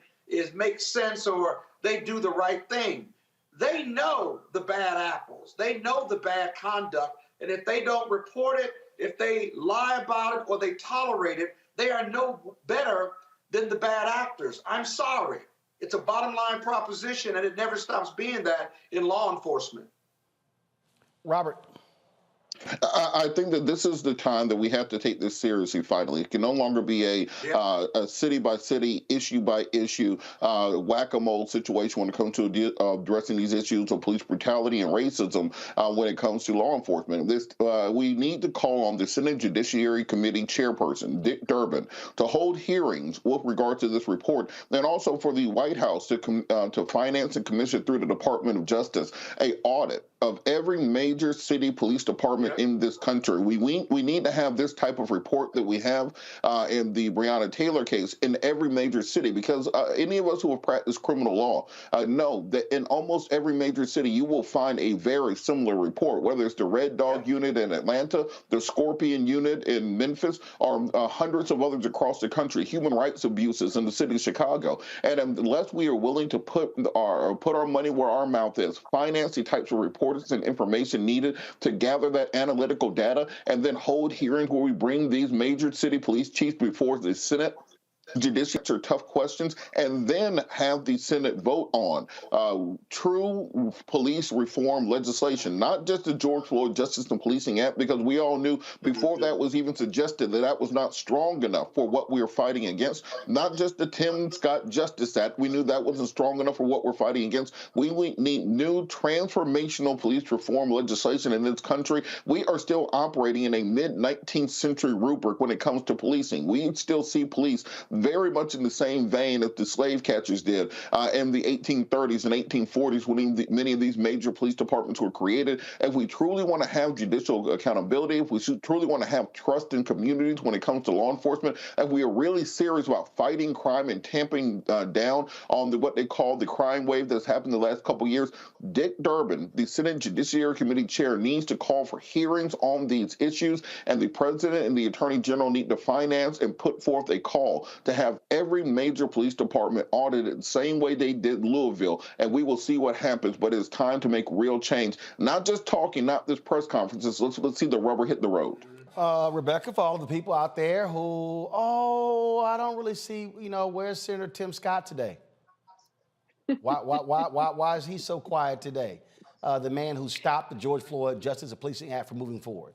makes sense or they do the right thing. They know the bad apples. They know the bad conduct. And if they don't report it, if they lie about it or they tolerate it, they are no better than the bad actors. I'm sorry. It's a bottom line proposition, and it never stops being that in law enforcement. Robert. I think that this is the time that we have to take this seriously. Finally, it can no longer be a city by city, issue by issue, whack-a-mole situation when it comes to addressing these issues of police brutality and racism. When it comes to law enforcement, we need to call on the Senate Judiciary Committee chairperson Dick Durbin to hold hearings with regard to this report, and also for the White House to finance and commission through the Department of Justice an audit of every major city police department in this country. We need to have this type of report that we have in the Breonna Taylor case in every major city, because any of us who have practiced criminal law know that in almost every major city you will find a very similar report, whether it's the Red Dog unit in Atlanta, the Scorpion unit in Memphis, or hundreds of others across the country, human rights abuses in the city of Chicago. And unless we are willing to put our money where our mouth is, finance the types of reports and information needed to gather that analytical data, and then hold hearings where we bring these major city police chiefs before the Senate judiciary answer tough questions, and then have the Senate vote on true police reform legislation, not just the George Floyd Justice and Policing Act, because we all knew before that was even suggested that was not strong enough for what we were fighting against. Not just the Tim Scott Justice Act, we knew that wasn't strong enough for what we're fighting against. We need new transformational police reform legislation in this country. We are still operating in a mid-19th century rubric when it comes to policing. We still see police very much in the same vein as the slave catchers did in the 1830s and 1840s when many of these major police departments were created. If we truly want to have judicial accountability, if we truly want to have trust in communities when it comes to law enforcement, if we are really serious about fighting crime and tamping down on what they call the crime wave that's happened the last couple of years, Dick Durbin, the Senate Judiciary Committee chair, needs to call for hearings on these issues, and the president and the attorney general need to finance and put forth a call to have every major police department audited the same way they did Louisville, and we will see what happens. But it's time to make real change, not just talking, not just press conferences. Let's see the rubber hit the road. Rebecca, for all the people out there who, I don't really see, where's Senator Tim Scott today? Why is he so quiet today? The man who stopped the George Floyd Justice and Policing Act from moving forward.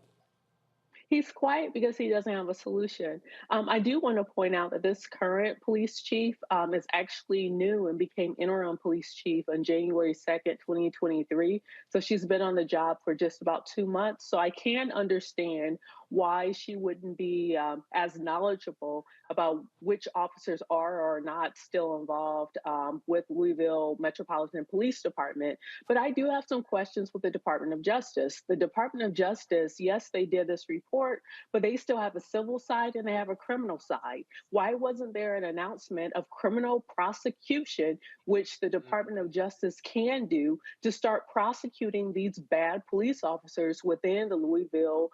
He's quiet because he doesn't have a solution. I do want to point out that this current police chief is actually new and became interim police chief on January 2nd, 2023. So she's been on the job for just about 2 months. So I can understand why she wouldn't be as knowledgeable about which officers are or are not still involved with Louisville Metropolitan Police Department. But I do have some questions with the Department of Justice. The Department of Justice, yes, they did this report, but they still have a civil side and they have a criminal side. Why wasn't there an announcement of criminal prosecution, which the Department of Justice can do to start prosecuting these bad police officers within the Louisville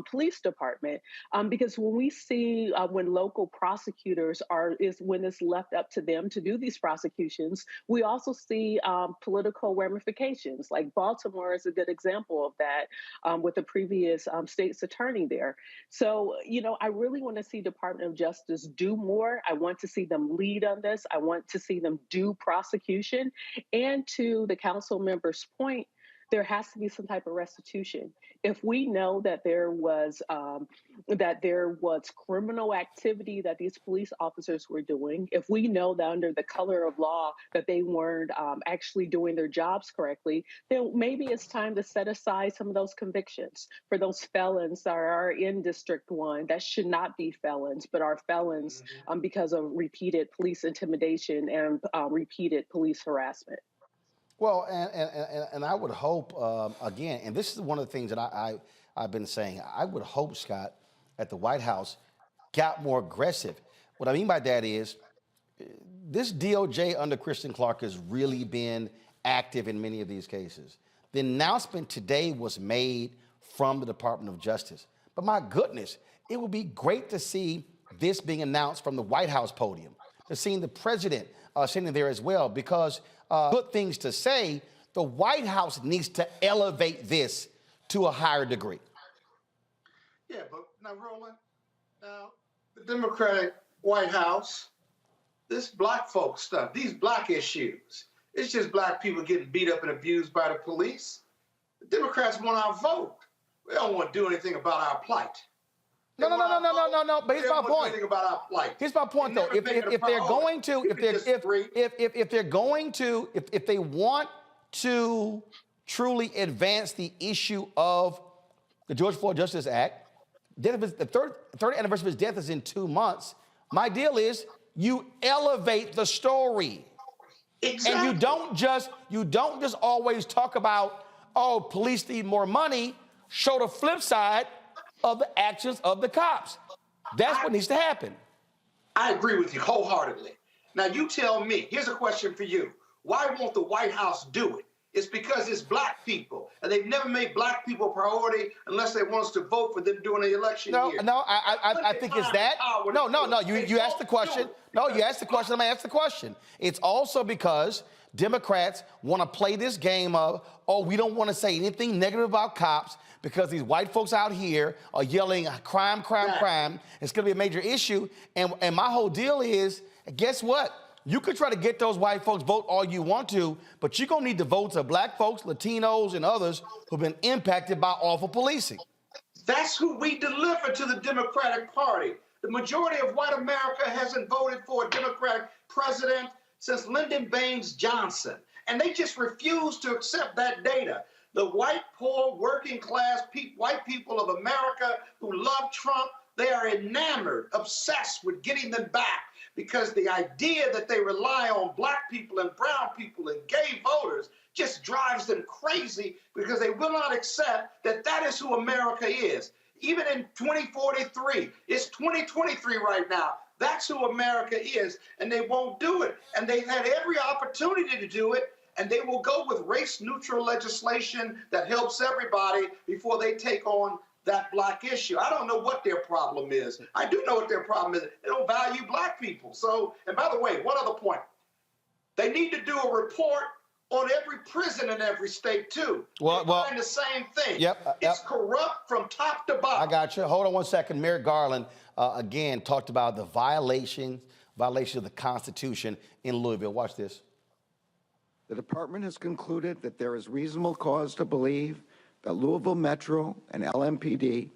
Police Department? Because when we see when local prosecutors is when it's left up to them to do these prosecutions, we also see political ramifications. Like Baltimore is a good example of that with the previous state's attorney there. So, you know, I really want to see Department of Justice do more. I want to see them lead on this. I want to see them do prosecution. And to the council member's point, there has to be some type of restitution. If we know that there was criminal activity that these police officers were doing, if we know that under the color of law that they weren't actually doing their jobs correctly, then maybe it's time to set aside some of those convictions for those felons that are in District 1 that should not be felons, but are felons because of repeated police intimidation and repeated police harassment. Well, and I would hope, again, and this is one of the things that I've been saying, I would hope, Scott, that the White House got more aggressive. What I mean by that is this DOJ under Kristen Clark has really been active in many of these cases. The announcement today was made from the Department of Justice. But my goodness, it would be great to see this being announced from the White House podium, to seeing the president sitting there as well, because good things to say, the White House needs to elevate this to a higher degree. Yeah, but now, Roland, now the Democratic White House, this black folk stuff, these black issues, it's just black people getting beat up and abused by the police. The Democrats want our vote. We don't want to do anything about our plight. No. But here's my point. Here's my point, though. If they want to truly advance the issue of the George Floyd Justice Act, the third anniversary of his death is in 2 months. My deal is you elevate the story, and you don't just always talk about, oh, police need more money. Show the flip side of the actions of the cops. That's what needs to happen. I agree with you wholeheartedly. Now you tell me, here's a question for you. Why won't the White House do it? It's because it's black people, and they've never made black people a priority unless they want us to vote for them during the election year. I think it's that. No. You asked the question. No, you asked the question. I'm going to ask the question. It's also because Democrats want to play this game of, oh, we don't want to say anything negative about cops because these white folks out here are yelling crime, crime, crime. It's going to be a major issue. And my whole deal is, guess what? You could try to get those white folks vote all you want to, but you're going to need the votes of black folks, Latinos, and others who've been impacted by awful policing. That's who we deliver to the Democratic Party. The majority of white America hasn't voted for a Democratic president since Lyndon Baines Johnson, and they just refuse to accept that data. The white, poor, working class white people of America who love Trump, they are enamored, obsessed with getting them back, because the idea that they rely on black people and brown people and gay voters just drives them crazy, because they will not accept that that is who America is. Even in 2043, it's 2023 right now. That's who America is, and they won't do it. And they've had every opportunity to do it, and they will go with race-neutral legislation that helps everybody before they take on that black issue. I don't know what their problem is. I do know what their problem is. They don't value black people. So, and by the way, one other point. They need to do a report on every prison in every state, too. Well, the same thing. It's corrupt from top to bottom. I got you. Hold on one second. Merrick Garland, again, talked about the violation of the Constitution in Louisville. Watch this. The department has concluded that there is reasonable cause to believe that Louisville Metro and LMPD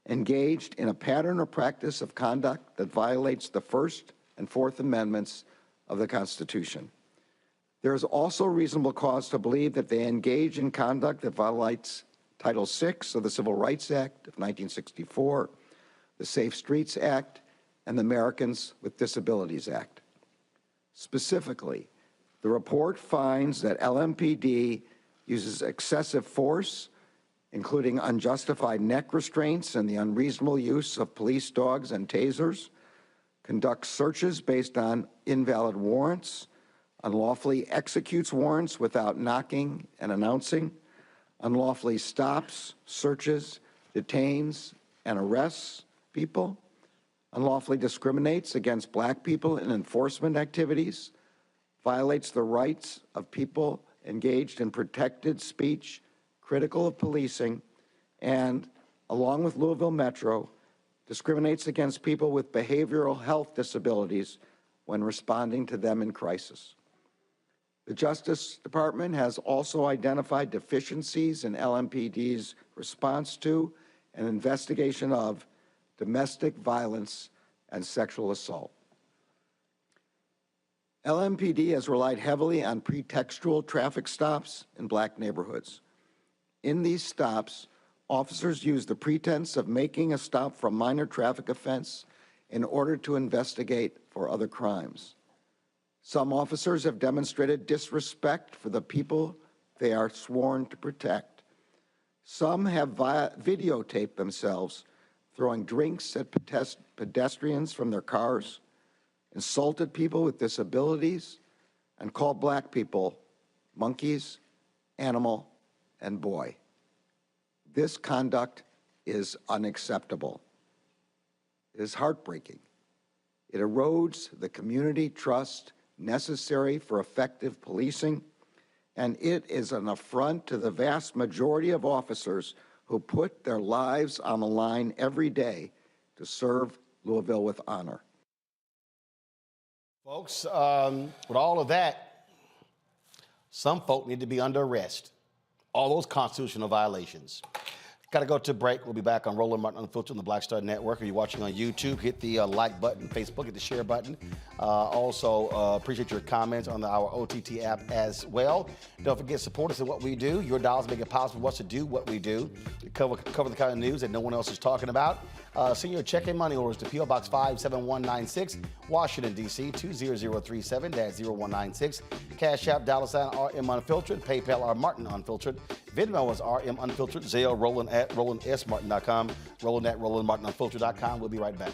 engaged in a pattern or practice of conduct that violates the First and Fourth Amendments of the Constitution. There is also reasonable cause to believe that they engage in conduct that violates Title VI of the Civil Rights Act of 1964, the Safe Streets Act, and the Americans with Disabilities Act. Specifically, the report finds that LMPD uses excessive force, including unjustified neck restraints and the unreasonable use of police dogs and tasers, conducts searches based on invalid warrants, unlawfully executes warrants without knocking and announcing, unlawfully stops, searches, detains, and arrests people, unlawfully discriminates against Black people in enforcement activities, violates the rights of people engaged in protected speech critical of policing, and, along with Louisville Metro, discriminates against people with behavioral health disabilities when responding to them in crisis. The Justice Department has also identified deficiencies in LMPD's response to and investigation of domestic violence and sexual assault. LMPD has relied heavily on pretextual traffic stops in Black neighborhoods. In these stops, officers use the pretense of making a stop for a minor traffic offense in order to investigate for other crimes. Some officers have demonstrated disrespect for the people they are sworn to protect. Some have videotaped themselves throwing drinks at pedestrians from their cars, insulted people with disabilities, and called Black people monkeys, animal, and boy. This conduct is unacceptable. It is heartbreaking. It erodes the community trust necessary for effective policing, and it is an affront to the vast majority of officers who put their lives on the line every day to serve Louisville with honor. Folks, with all of that, some folk need to be under arrest. All those constitutional violations. Got to go to break. We'll be back on Roland Martin Unfiltered on the Black Star Network. If you're watching on YouTube, hit the like button, Facebook, hit the share button. Also, appreciate your comments on our OTT app as well. Don't forget, support us in what we do. Your dollars make it possible for us to do what we do. Cover the kind of news that no one else is talking about. Send your check and money orders to P.O. Box 57196, Washington, D.C. 20037-0196. Cash App, $RM Unfiltered. PayPal, R Martin Unfiltered. Venmo is RM Unfiltered. Zelle, Roland at RolandSMartin.com. Roland at RolandMartinUnfiltered.com. We'll be right back.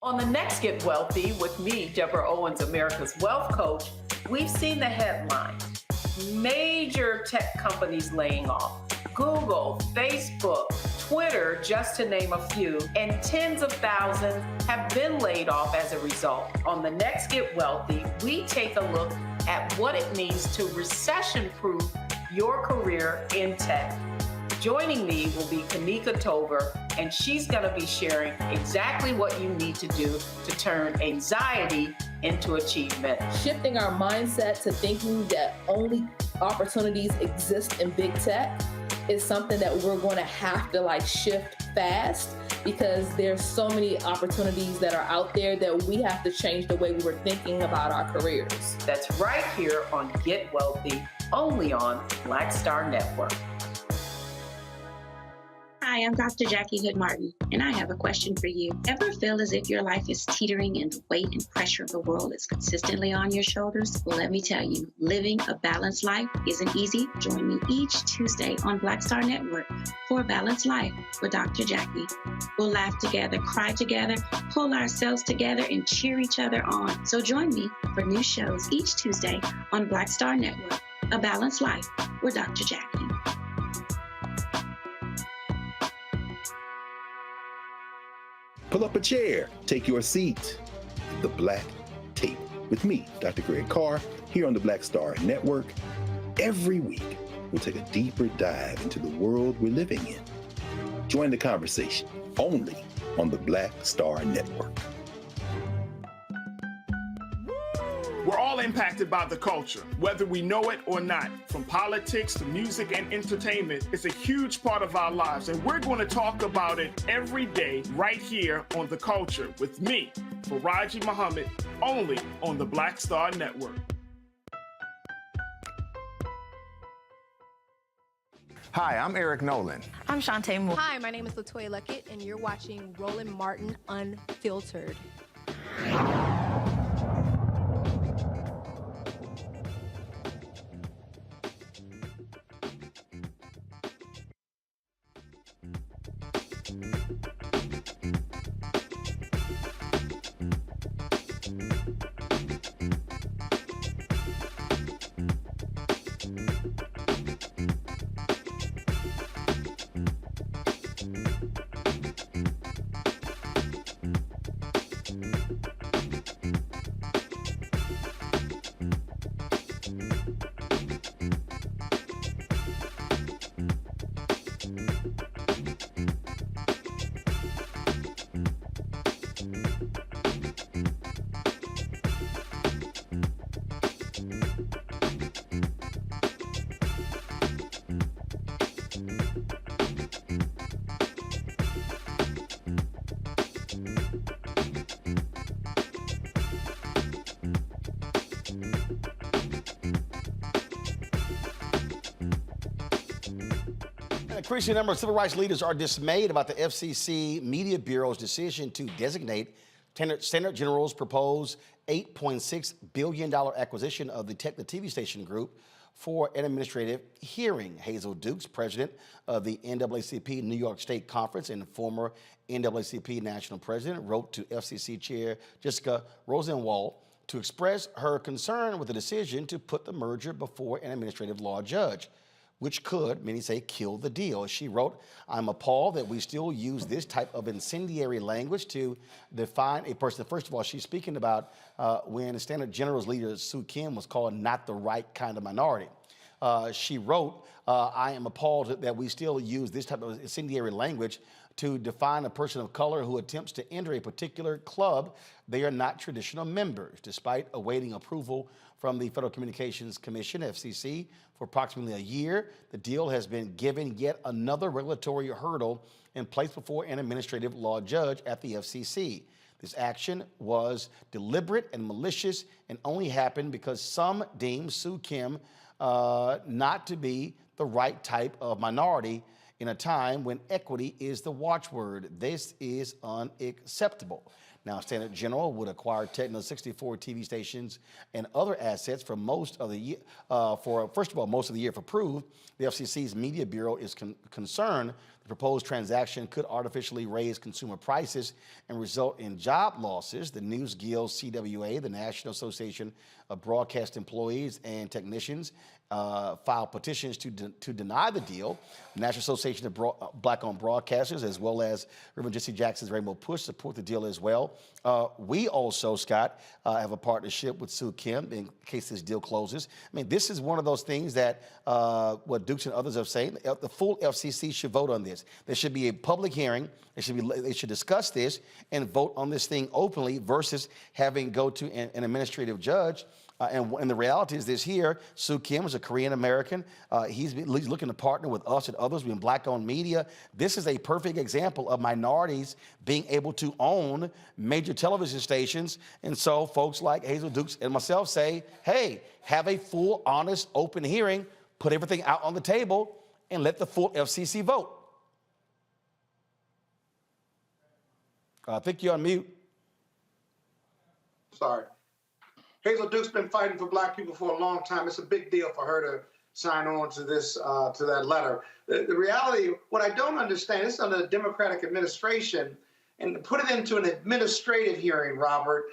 On the next Get Wealthy with me, Deborah Owens, America's Wealth Coach, we've seen the headline. Major tech companies laying off. Google, Facebook, Twitter, just to name a few, and tens of thousands have been laid off as a result. On the next Get Wealthy, we take a look at what it means to recession-proof your career in tech. Joining me will be Tamika Tover, and she's going to be sharing exactly what you need to do to turn anxiety into achievement. Shifting our mindset to thinking that only opportunities exist in big tech is something that we're going to have to shift fast, because there's so many opportunities that are out there that we have to change the way we were thinking about our careers. That's right here on Get Wealthy, only on Black Star Network. Hi, I'm Dr. Jackie Hood Martin, and I have a question for you. Ever feel as if your life is teetering and the weight and pressure of the world is consistently on your shoulders? Well, let me tell you, living a balanced life isn't easy. Join me each Tuesday on Black Star Network for A Balanced Life with Dr. Jackie. We'll laugh together, cry together, pull ourselves together, and cheer each other on. So join me for new shows each Tuesday on Black Star Network, A Balanced Life with Dr. Jackie. Pull up a chair, take your seat. The Black Tape with me, Dr. Greg Carr, here on the Black Star Network. Every week, we'll take a deeper dive into the world we're living in. Join the conversation only on the Black Star Network. We're all impacted by the culture, whether we know it or not. From politics to music and entertainment, it's a huge part of our lives, and we're going to talk about it every day right here on The Culture with me, Faraji Muhammad, only on the Black Star Network. Hi, I'm Eric Nolan. I'm Shantae Moore. Hi, my name is LaToya Luckett, and you're watching Roland Martin Unfiltered. An increasing number of civil rights leaders are dismayed about the FCC Media Bureau's decision to designate Senator General's proposed $8.6 billion acquisition of the Tegna TV station group for an administrative hearing. Hazel Dukes, president of the NAACP New York State Conference and former NAACP national president, wrote to FCC Chair Jessica Rosenwald to express her concern with the decision to put the merger before an administrative law judge, which could, many say, kill the deal. She wrote, "I'm appalled that we still use this type of incendiary language to define a person." First of all, she's speaking about when Standard General's leader, Sue Kim, was called not the right kind of minority. She wrote, "I am appalled that we still use this type of incendiary language to define a person of color who attempts to enter a particular club they are not traditional members." Despite awaiting approval from the Federal Communications Commission, FCC, for approximately a year, the deal has been given yet another regulatory hurdle and placed before an administrative law judge at the FCC. This action was deliberate and malicious and only happened because some deemed Sue Kim not to be the right type of minority in a time when equity is the watchword. This is unacceptable. Now, Standard General would acquire Tegna's 64 TV stations and other assets for most of the year. Most of the year, if approved, the FCC's Media Bureau is concerned the proposed transaction could artificially raise consumer prices and result in job losses. The News Guild CWA, the National Association of Broadcast Employees and Technicians, filed petitions to deny the deal. The National Association of Black-owned Broadcasters, as well as Reverend Jesse Jackson's Rainbow Push, support the deal as well. We also, Scott, have a partnership with Sue Kim in case this deal closes. I mean, this is one of those things that what Dukes and others have said, the full FCC should vote on this. There should be a public hearing. They should discuss this and vote on this thing openly versus having go to an administrative judge. And the reality is this here, Sue Kim is a Korean American. He's looking to partner with us and others. We're in Black-owned media. This is a perfect example of minorities being able to own major television stations. And so folks like Hazel Dukes and myself say, hey, have a full, honest, open hearing, put everything out on the table, and let the full FCC vote. I think you're on mute. Sorry. Hazel Duke's been fighting for Black people for a long time. It's a big deal for her to sign on to this, to that letter. The reality, what I don't understand, it's under the Democratic administration, and to put it into an administrative hearing, Robert,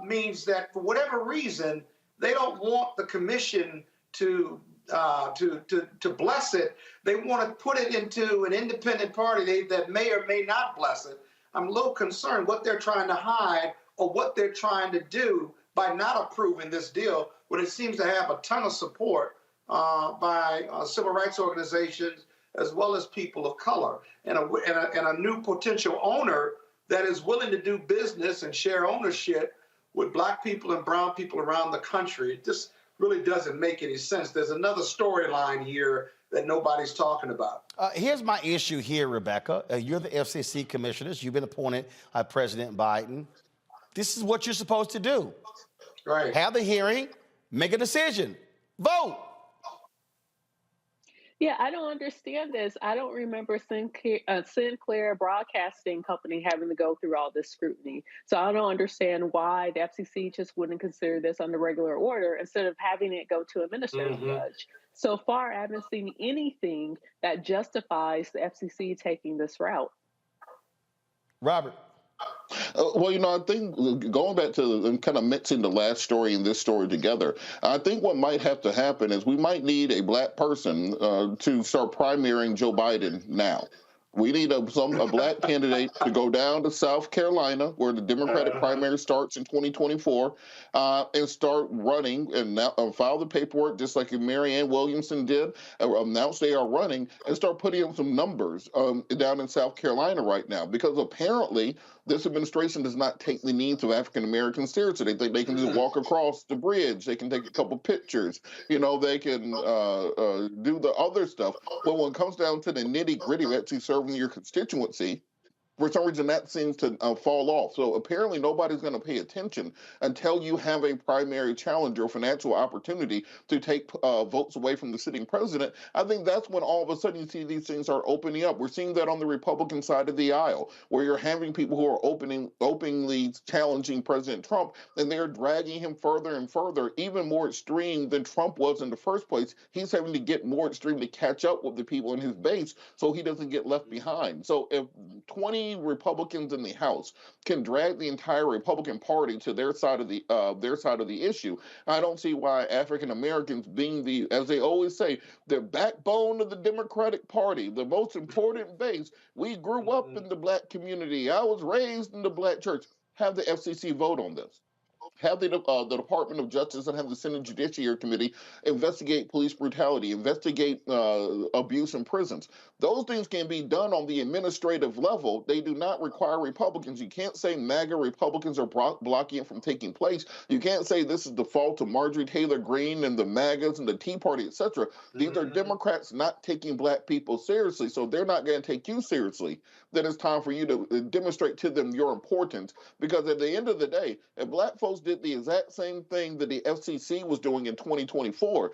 means that for whatever reason, they don't want the commission to bless it. They want to put it into an independent party that may or may not bless it. I'm a little concerned what they're trying to hide or what they're trying to do by not approving this deal when it seems to have a ton of support by civil rights organizations as well as people of color and a new potential owner that is willing to do business and share ownership with Black people and brown people around the country. It just really doesn't make any sense. There's another storyline here that nobody's talking about. Here's my issue here, Rebecca. You're the FCC commissioners. You've been appointed by President Biden. This is what you're supposed to do. Right. Have the hearing, make a decision, vote. Yeah, I don't understand this. I don't remember Sinclair Broadcasting Company having to go through all this scrutiny. So I don't understand why the FCC just wouldn't consider this on the regular order instead of having it go to a administrative judge. So far, I haven't seen anything that justifies the FCC taking this route. Robert. Well, I think going back to and kind of mixing the last story and this story together, I think what might have to happen is we might need a black person to start primarying Joe Biden now. We need a black candidate to go down to South Carolina, where the Democratic primary starts in 2024, and start running and file the paperwork, just like Marianne Williamson did, announce they are running, and start putting up some numbers down in South Carolina right now. Because apparently, this administration does not take the needs of African Americans seriously. They think they can just walk across the bridge. They can take a couple pictures. They can do the other stuff. But when it comes down to the nitty gritty of actually serving your constituency, for some reason that seems to fall off. So apparently nobody's going to pay attention until you have a primary challenger, financial opportunity to take votes away from the sitting president. I think that's when all of a sudden you see these things are opening up. We're seeing that on the Republican side of the aisle, where you're having people who are openly challenging President Trump, and they're dragging him further and further, even more extreme than Trump was in the first place. He's having to get more extreme to catch up with the people in his base so he doesn't get left behind. So if 20 Republicans in the House can drag the entire Republican Party to their side of the issue, I don't see why African Americans, being as they always say, the backbone of the Democratic Party, the most important base. We grew up in the black community. I was raised in the black church. Have the FCC vote on this. Have the Department of Justice and have the Senate Judiciary Committee investigate police brutality, investigate abuse in prisons. Those things can be done on the administrative level. They do not require Republicans. You can't say MAGA Republicans are blocking it from taking place. You can't say this is the fault of Marjorie Taylor Greene and the MAGAs and the Tea Party, etc. These are Democrats not taking black people seriously, so they're not going to take you seriously. Then it's time for you to demonstrate to them your importance, because at the end of the day, if black folks did the exact same thing that the FCC was doing in 2024,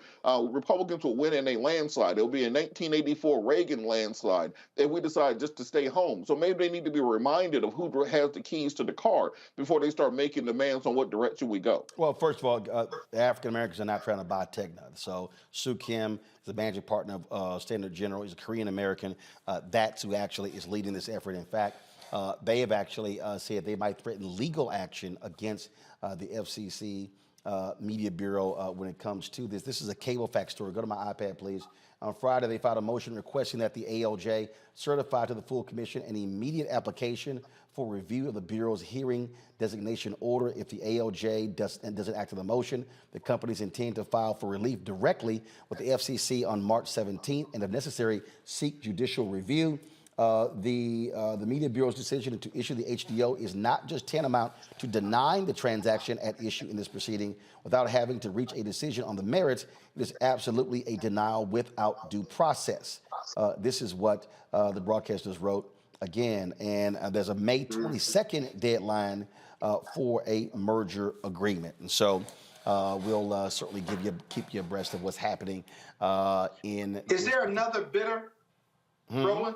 Republicans will win in a landslide. It'll be a 1984 Reagan landslide if we decide just to stay home. So maybe they need to be reminded of who has the keys to the car before they start making demands on what direction we go. Well, first of all, African Americans are not trying to buy Tegna. So Sue Kim is the managing partner of Standard General. He's a Korean American. That's who actually is leading this effort. In fact, they have actually said they might threaten legal action against the FCC Media Bureau when it comes to this. This is a cable fax story. Go to my iPad, please. On Friday, they filed a motion requesting that the ALJ certify to the full commission an immediate application for review of the Bureau's hearing designation order. If the ALJ doesn't act on the motion, the companies intend to file for relief directly with the FCC on March 17th and, if necessary, seek judicial review. The Media Bureau's decision to issue the HDO is not just tantamount to denying the transaction at issue in this proceeding without having to reach a decision on the merits. It is absolutely a denial without due process. This is what the broadcasters wrote again, and there's a May 22nd deadline for a merger agreement. And so we'll certainly keep you abreast of what's happening in. Is there another bidder, Roland?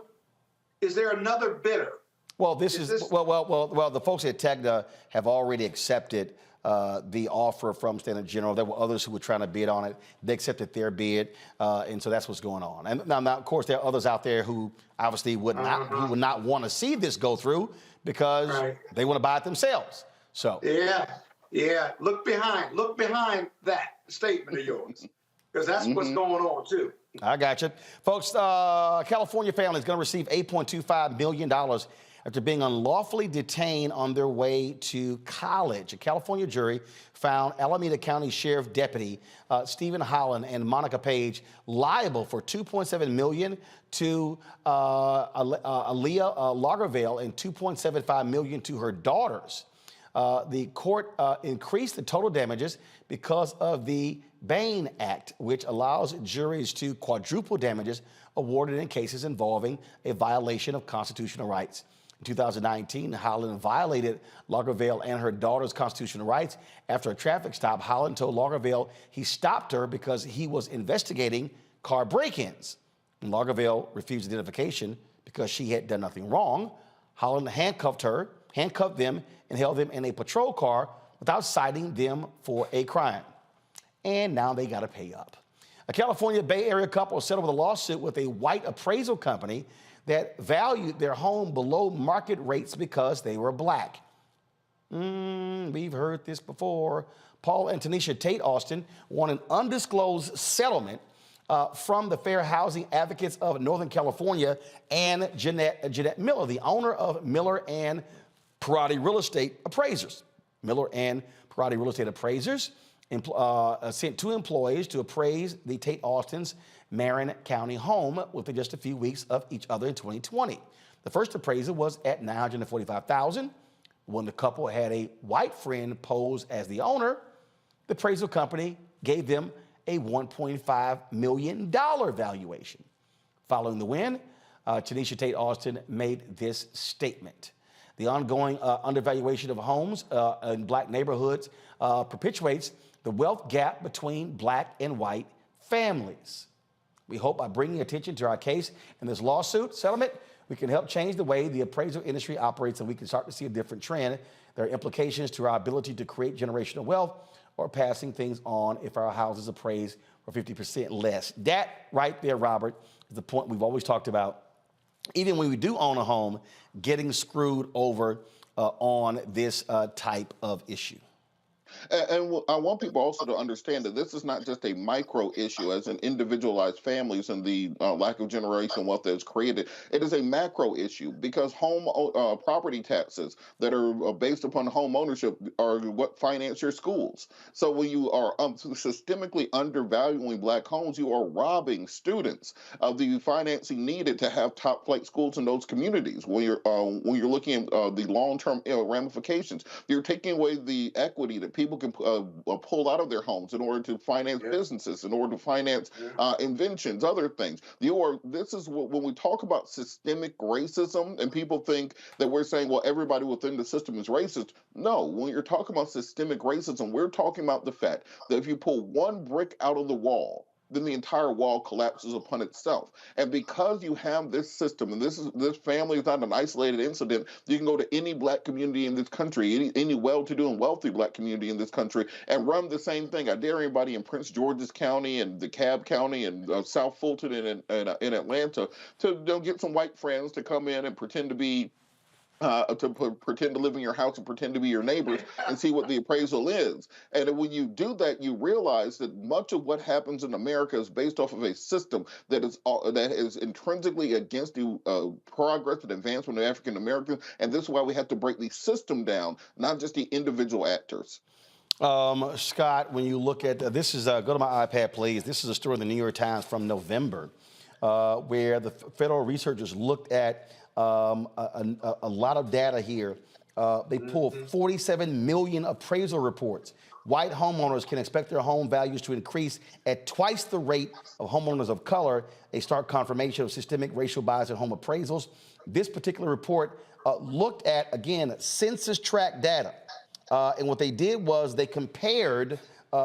Is there another bidder? Well, well, the folks at Tegna have already accepted the offer from Standard General. There were others who were trying to bid on it. They accepted their bid, and so that's what's going on. And now, of course, there are others out there who obviously would not want to see this go through because they want to buy it themselves. So yeah. Look behind that statement of yours, because that's what's going on too. I got you. Folks, California family is going to receive $8.25 million after being unlawfully detained on their way to college. A California jury found Alameda County Sheriff Deputy Stephen Holland and Monica Page liable for $2.7 million to Aaliyah Lagervale and $2.75 million to her daughters. The court increased the total damages because of the Bain Act, which allows juries to quadruple damages awarded in cases involving a violation of constitutional rights. In 2019, Holland violated Lagervale and her daughter's constitutional rights. After a traffic stop, Holland told Lagervale he stopped her because he was investigating car break-ins. Lagerville refused identification because she had done nothing wrong. Holland handcuffed them, and held them in a patrol car without citing them for a crime. And now they got to pay up. A California Bay Area couple settled with a lawsuit with a white appraisal company that valued their home below market rates because they were black. We've heard this before. Paul and Tanisha Tate Austin won an undisclosed settlement from the Fair Housing Advocates of Northern California and Jeanette Miller, the owner of Miller and Parati Real Estate Appraisers. Miller and Parati Real Estate Appraisers sent 2 employees to appraise the Tate Austins' Marin County home within just a few weeks of each other in 2020. The first appraisal was at $945,000. When the couple had a white friend pose as the owner, the appraisal company gave them a $1.5 million valuation. Following the win, Tanisha Tate Austin made this statement. The ongoing undervaluation of homes in black neighborhoods perpetuates the wealth gap between black and white families. We hope by bringing attention to our case in this lawsuit settlement, we can help change the way the appraisal industry operates, and we can start to see a different trend. There are implications to our ability to create generational wealth or passing things on if our houses appraised for 50% less. That right there, Robert, is the point we've always talked about. Even when we do own a home, getting screwed over on this type of issue. And I want people also to understand that this is not just a micro issue as in individualized families and the lack of generational wealth that is created. It is a macro issue because home property taxes that are based upon home ownership are what finance your schools. So when you are systemically undervaluing black homes, you are robbing students of the financing needed to have top flight schools in those communities. When you're looking at the long-term ramifications, you're taking away the equity that people can pull out of their homes in order to finance businesses, in order to finance inventions, other things. This is when we talk about systemic racism, and people think that we're saying, well, everybody within the system is racist. No, when you're talking about systemic racism, we're talking about the fact that if you pull one brick out of the wall, then the entire wall collapses upon itself. And because you have this system, and this family is not an isolated incident, you can go to any black community in this country, any well-to-do and wealthy black community in this country, and run the same thing. I dare anybody in Prince George's County and DeKalb County and South Fulton and in Atlanta to get some white friends to come in and pretend to be pretend to live in your house and pretend to be your neighbors and see what the appraisal is. And when you do that, you realize that much of what happens in America is based off of a system that is intrinsically against the progress and advancement of African Americans. And this is why we have to break the system down, not just the individual actors. Scott, when you look at this is go to my iPad, please. This is a story in the New York Times from November, where the federal researchers looked at a lot of data here. They pulled 47 million appraisal reports. White homeowners can expect their home values to increase at twice the rate of homeowners of color, a stark confirmation of systemic racial bias in home appraisals. This particular report looked at, again, census tract data. And what they did was they compared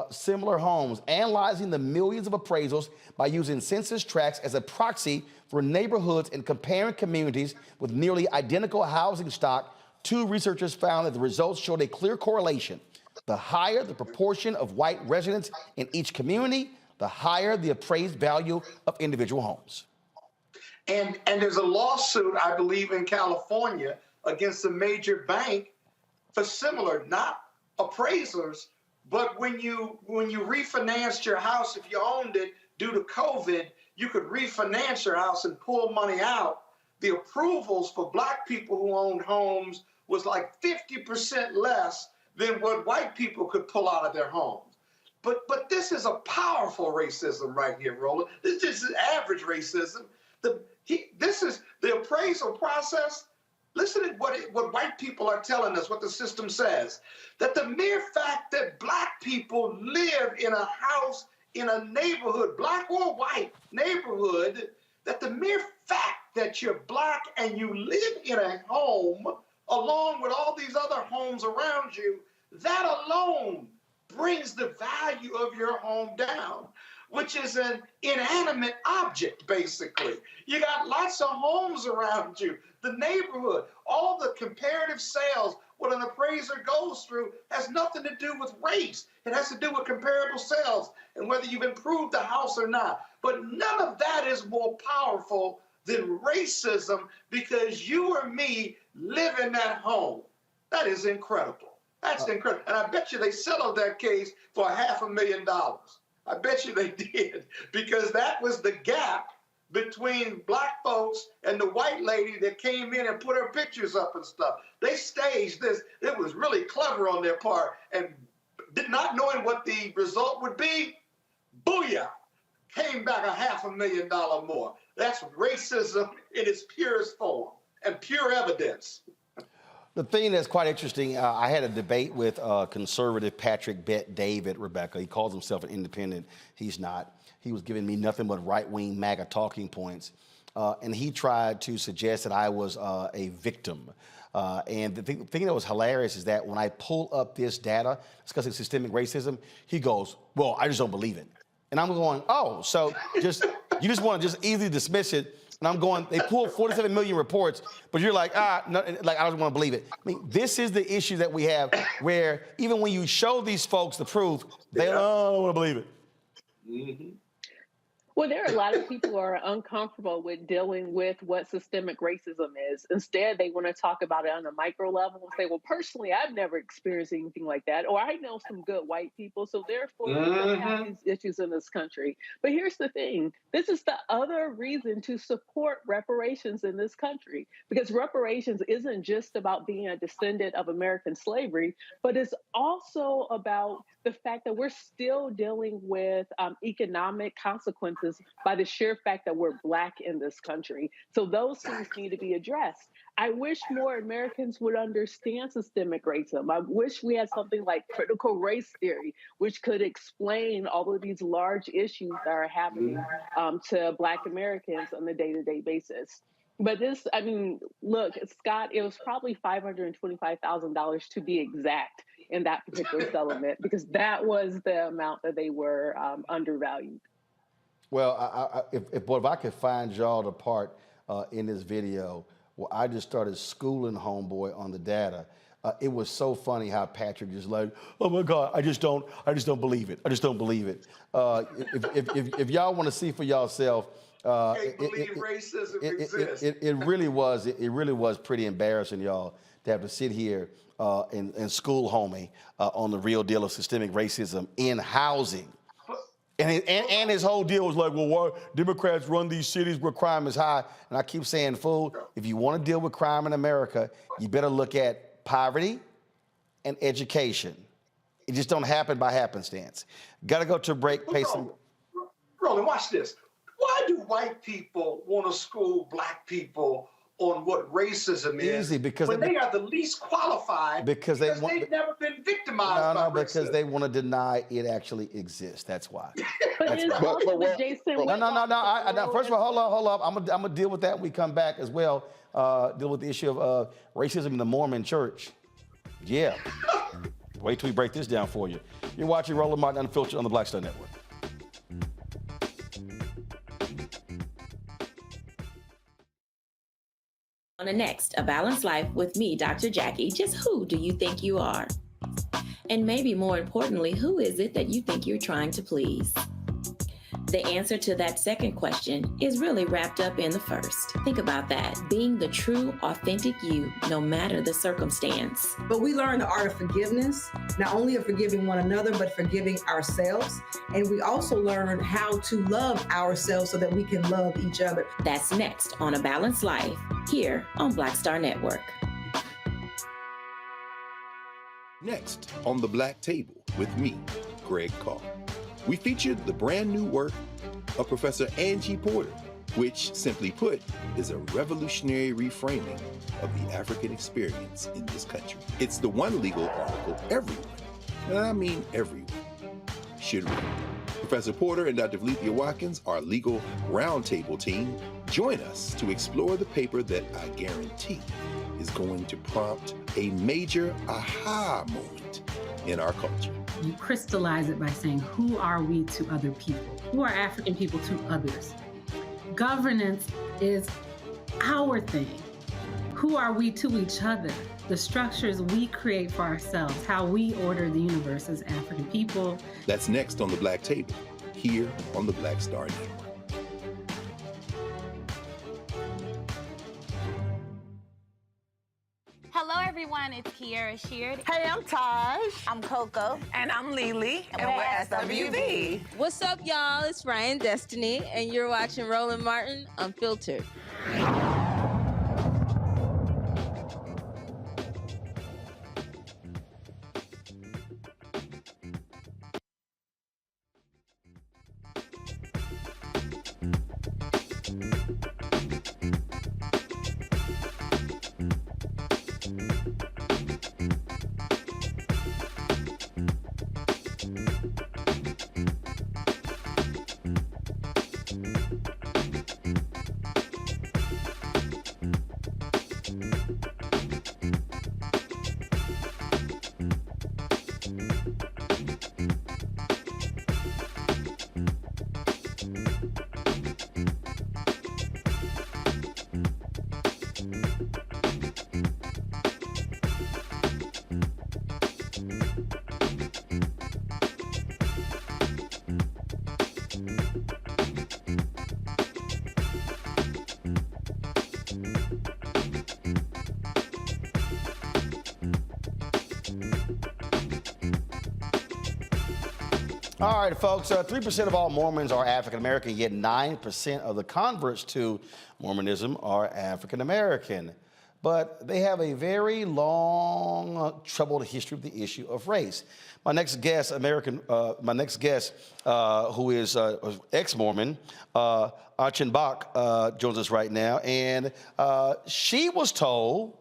similar homes, analyzing the millions of appraisals by using census tracts as a proxy for neighborhoods and comparing communities with nearly identical housing stock. 2 researchers found that the results showed a clear correlation. The higher the proportion of white residents in each community, the higher the appraised value of individual homes. And there's a lawsuit, I believe, in California against a major bank for similar, not appraisers, but when you refinanced your house, if you owned it due to COVID, you could refinance your house and pull money out. The approvals for black people who owned homes was like 50% less than what white people could pull out of their homes. But this is a powerful racism right here, Roland. This is just average racism. This is the appraisal process. Listen to what white people are telling us, what the system says, that the mere fact that black people live in a house, in a neighborhood, black or white neighborhood, that the mere fact that you're black and you live in a home along with all these other homes around you, that alone brings the value of your home down. which is an inanimate object, basically. You got lots of homes around you, the neighborhood, all the comparative sales, what an appraiser goes through has nothing to do with race. It has to do with comparable sales and whether you've improved the house or not. But none of that is more powerful than racism because you or me live in that home. That is incredible. That's incredible. And I bet you they settled that case for $500,000. I bet you they did because that was the gap between black folks and the white lady that came in and put her pictures up and stuff. They staged this. It was really clever on their part. And not knowing what the result would be, booyah, came back $500,000 more. That's racism in its purest form and pure evidence. The thing that's quite interesting, I had a debate with conservative Patrick Bet David, Rebecca. He calls himself an independent. He's not. He was giving me nothing but right-wing MAGA talking points. And he tried to suggest that I was a victim. And the thing that was hilarious is that when I pull up this data discussing systemic racism, he goes, well, I just don't believe it. And I'm going, oh, so you just want to just easily dismiss it. And I'm going, they pulled 47 million reports, but you're like, no, like, I don't want to believe it. I mean, this is the issue that we have where even when you show these folks the proof, they don't want to believe it. Mm-hmm. Well, there are a lot of people who are uncomfortable with dealing with what systemic racism is. Instead, they want to talk about it on a micro level and say, well, personally, I've never experienced anything like that. Or I know some good white people, so therefore we don't have these issues in this country. But here's the thing. This is the other reason to support reparations in this country, because reparations isn't just about being a descendant of American slavery, but it's also about the fact that we're still dealing with economic consequences by the sheer fact that we're Black in this country. So those things need to be addressed. I wish more Americans would understand systemic racism. I wish we had something like critical race theory, which could explain all of these large issues that are happening to Black Americans on a day-to-day basis. But this, I mean, look, Scott, it was probably $525,000 to be exact in that particular settlement, because that was the amount that they were undervalued. Well, if I could find y'all the part in this video where I just started schooling homeboy on the data. It was so funny how Patrick just like, oh my God, I just don't believe it. I just don't believe it. If y'all want to see for yourself, it really was pretty embarrassing, y'all, to have to sit here and school homie on the real deal of systemic racism in housing. And his whole deal was like, well, why Democrats run these cities where crime is high? And I keep saying, fool, if you want to deal with crime in America, you better look at poverty and education. It just don't happen by happenstance. Got to go to a break, pay some. Roland, watch this. Why do white people want to school Black people on what racism is? Easy, because when they are the least qualified because they've never been victimized by because racism. they want to deny it actually exists. That's why. But That's why. No. First of all, hold up. I'm gonna deal with that when we come back as well. Deal with the issue of racism in the Mormon Church. Yeah. Wait till we break this down for you. You're watching Roland Martin Unfiltered on the Black Star Network. On the next, A Balanced Life with me, Dr. Jackie, just who do you think you are? And maybe more importantly, who is it that you think you're trying to please? The answer to that second question is really wrapped up in the first. Think about that, being the true, authentic you, no matter the circumstance. But we learn the art of forgiveness, not only of forgiving one another, but forgiving ourselves. And we also learn how to love ourselves so that we can love each other. That's next on A Balanced Life, here on Black Star Network. Next on The Black Table with me, Greg Carr. We featured the brand new work of Professor Angie Porter, which, simply put, is a revolutionary reframing of the African experience in this country. It's the one legal article everyone, and I mean everyone, should read. Professor Porter and Dr. Valencia Watkins, our legal roundtable team, join us to explore the paper that I guarantee is going to prompt a major aha moment in our culture. you crystallize it by saying, who are we to other people? Who are African people to others? Governance is our thing. Who are we to each other? The structures we create for ourselves, how we order the universe as African people. That's next on The Black Table, here on the Black Star Network. Hello, everyone. It's Kiara Sheard. Hey, I'm Taj. I'm Coco. And I'm Lily. And we're SWV. What's up, y'all? It's Ryan Destiny, and you're watching Roland Martin Unfiltered. All right, folks, 3% of all Mormons are African American, yet 9% of the converts to Mormonism are African American. But they have a very long, troubled history of the issue of race. My next guest, who is ex-Mormon, Archin Bach, joins us right now, and she was told,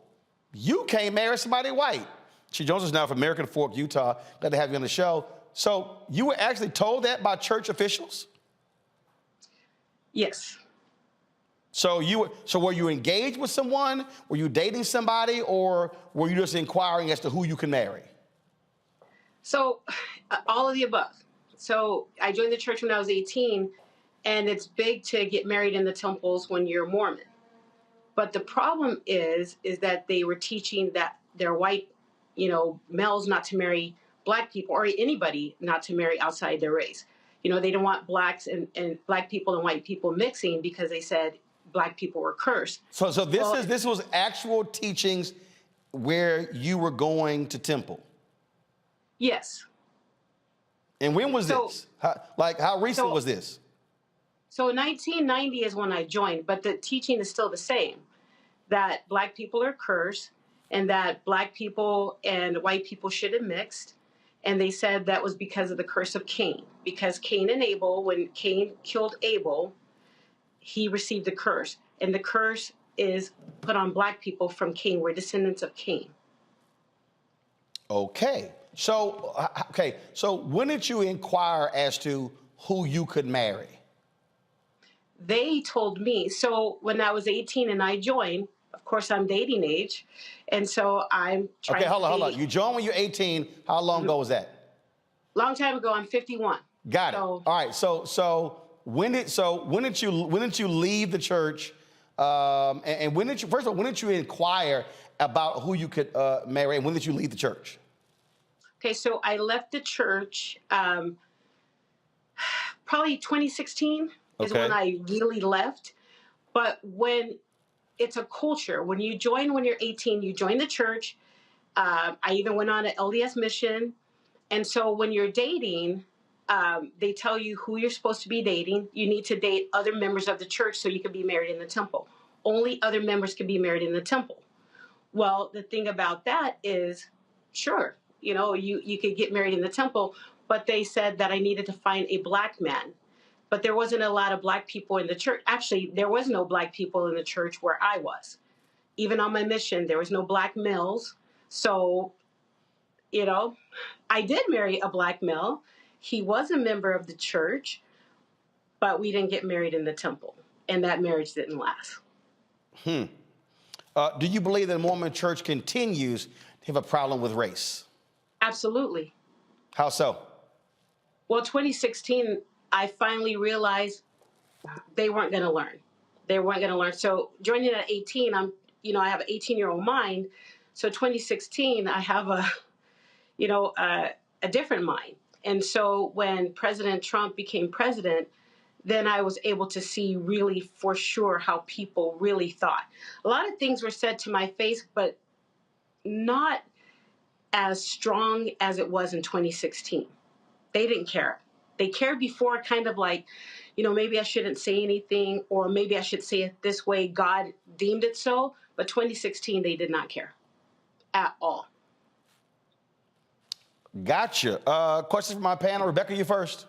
you can't marry somebody white. She joins us now from American Fork, Utah. Glad to have you on the show. So you were actually told that by church officials? Yes. So were you engaged with someone? Were you dating somebody, or were you just inquiring as to who you can marry? So all of the above. So I joined the church when I was 18, and it's big to get married in the temples when you're Mormon. But the problem is that they were teaching that they're white, males not to marry Black people, or anybody not to marry outside their race. They didn't want blacks and Black people and white people mixing because they said Black people were cursed. So this was actual teachings where you were going to temple? Yes. And when was this? How recent was this? So 1990 is when I joined, but the teaching is still the same, that Black people are cursed and that Black people and white people shouldn't mix. And they said that was because of the curse of Cain. Because Cain and Abel, when Cain killed Abel, he received the curse. And the curse is put on Black people from Cain. We're descendants of Cain. Okay. So when did you inquire as to who you could marry? They told me. So when I was 18 and I joined, of course, I'm dating age. And so I'm trying to. Okay, hold on. You joined when you're 18. How long ago was that? Long time ago. I'm 51. Got it. All right. So when did you leave the church? And when did you inquire about who you could marry? And when did you leave the church? Okay, so I left the church probably 2016 is when I really left. But when it's a culture, when you join when you're 18, you join the church. I even went on an LDS mission. And so when you're dating, they tell you who you're supposed to be dating. You need to date other members of the church so you can be married in the temple. Only other members can be married in the temple. Well, the thing about that is, sure, you could get married in the temple, but they said that I needed to find a Black man. But there wasn't a lot of Black people in the church. Actually, there was no Black people in the church where I was. Even on my mission, there was no Black males. So, I did marry a Black male. He was a member of the church, but we didn't get married in the temple. And that marriage didn't last. Do you believe that the Mormon Church continues to have a problem with race? Absolutely. How so? Well, 2016, I finally realized they weren't going to learn. They weren't going to learn. So joining at 18, I have an 18-year-old mind. So 2016, I have a different mind. And so when President Trump became president, then I was able to see really for sure how people really thought. A lot of things were said to my face, but not as strong as it was in 2016. They didn't care. They cared before, kind of like, maybe I shouldn't say anything, or maybe I should say it this way. God deemed it so. But 2016, they did not care at all. Gotcha. Questions from my panel. Rebecca, you first.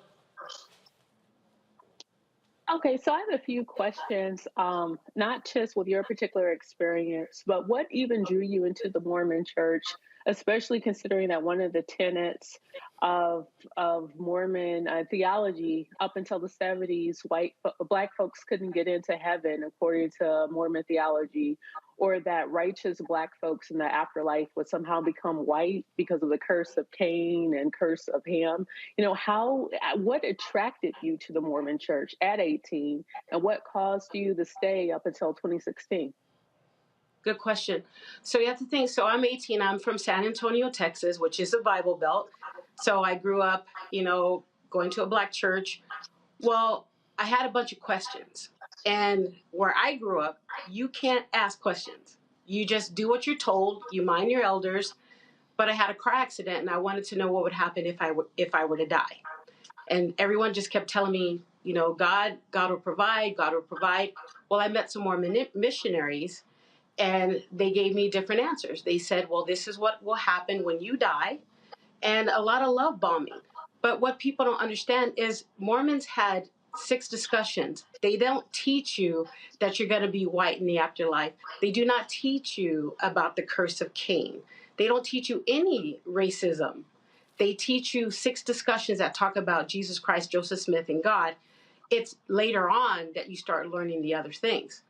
Okay, so I have a few questions, not just with your particular experience, but what even drew you into the Mormon Church, especially considering that one of the tenets of Mormon theology up until the 70s, Black folks couldn't get into heaven according to Mormon theology, or that righteous Black folks in the afterlife would somehow become white because of the curse of Cain and curse of Ham. What attracted you to the Mormon Church at 18, and what caused you to stay up until 2016? Good question. So you have to think, so I'm 18, I'm from San Antonio, Texas, which is a Bible Belt. So I grew up, going to a Black church. Well, I had a bunch of questions. And where I grew up, you can't ask questions. You just do what you're told, you mind your elders. But I had a car accident and I wanted to know what would happen if I were to die. And everyone just kept telling me, God will provide, God will provide. Well, I met some Mormon missionaries and they gave me different answers. They said, well, this is what will happen when you die, and a lot of love bombing. But what people don't understand is Mormons had 6 discussions. They don't teach you that you're going to be white in the afterlife. They do not teach you about the curse of Cain. They don't teach you any racism. They teach you 6 discussions that talk about Jesus Christ, Joseph Smith, and God. It's later on that you start learning the other things.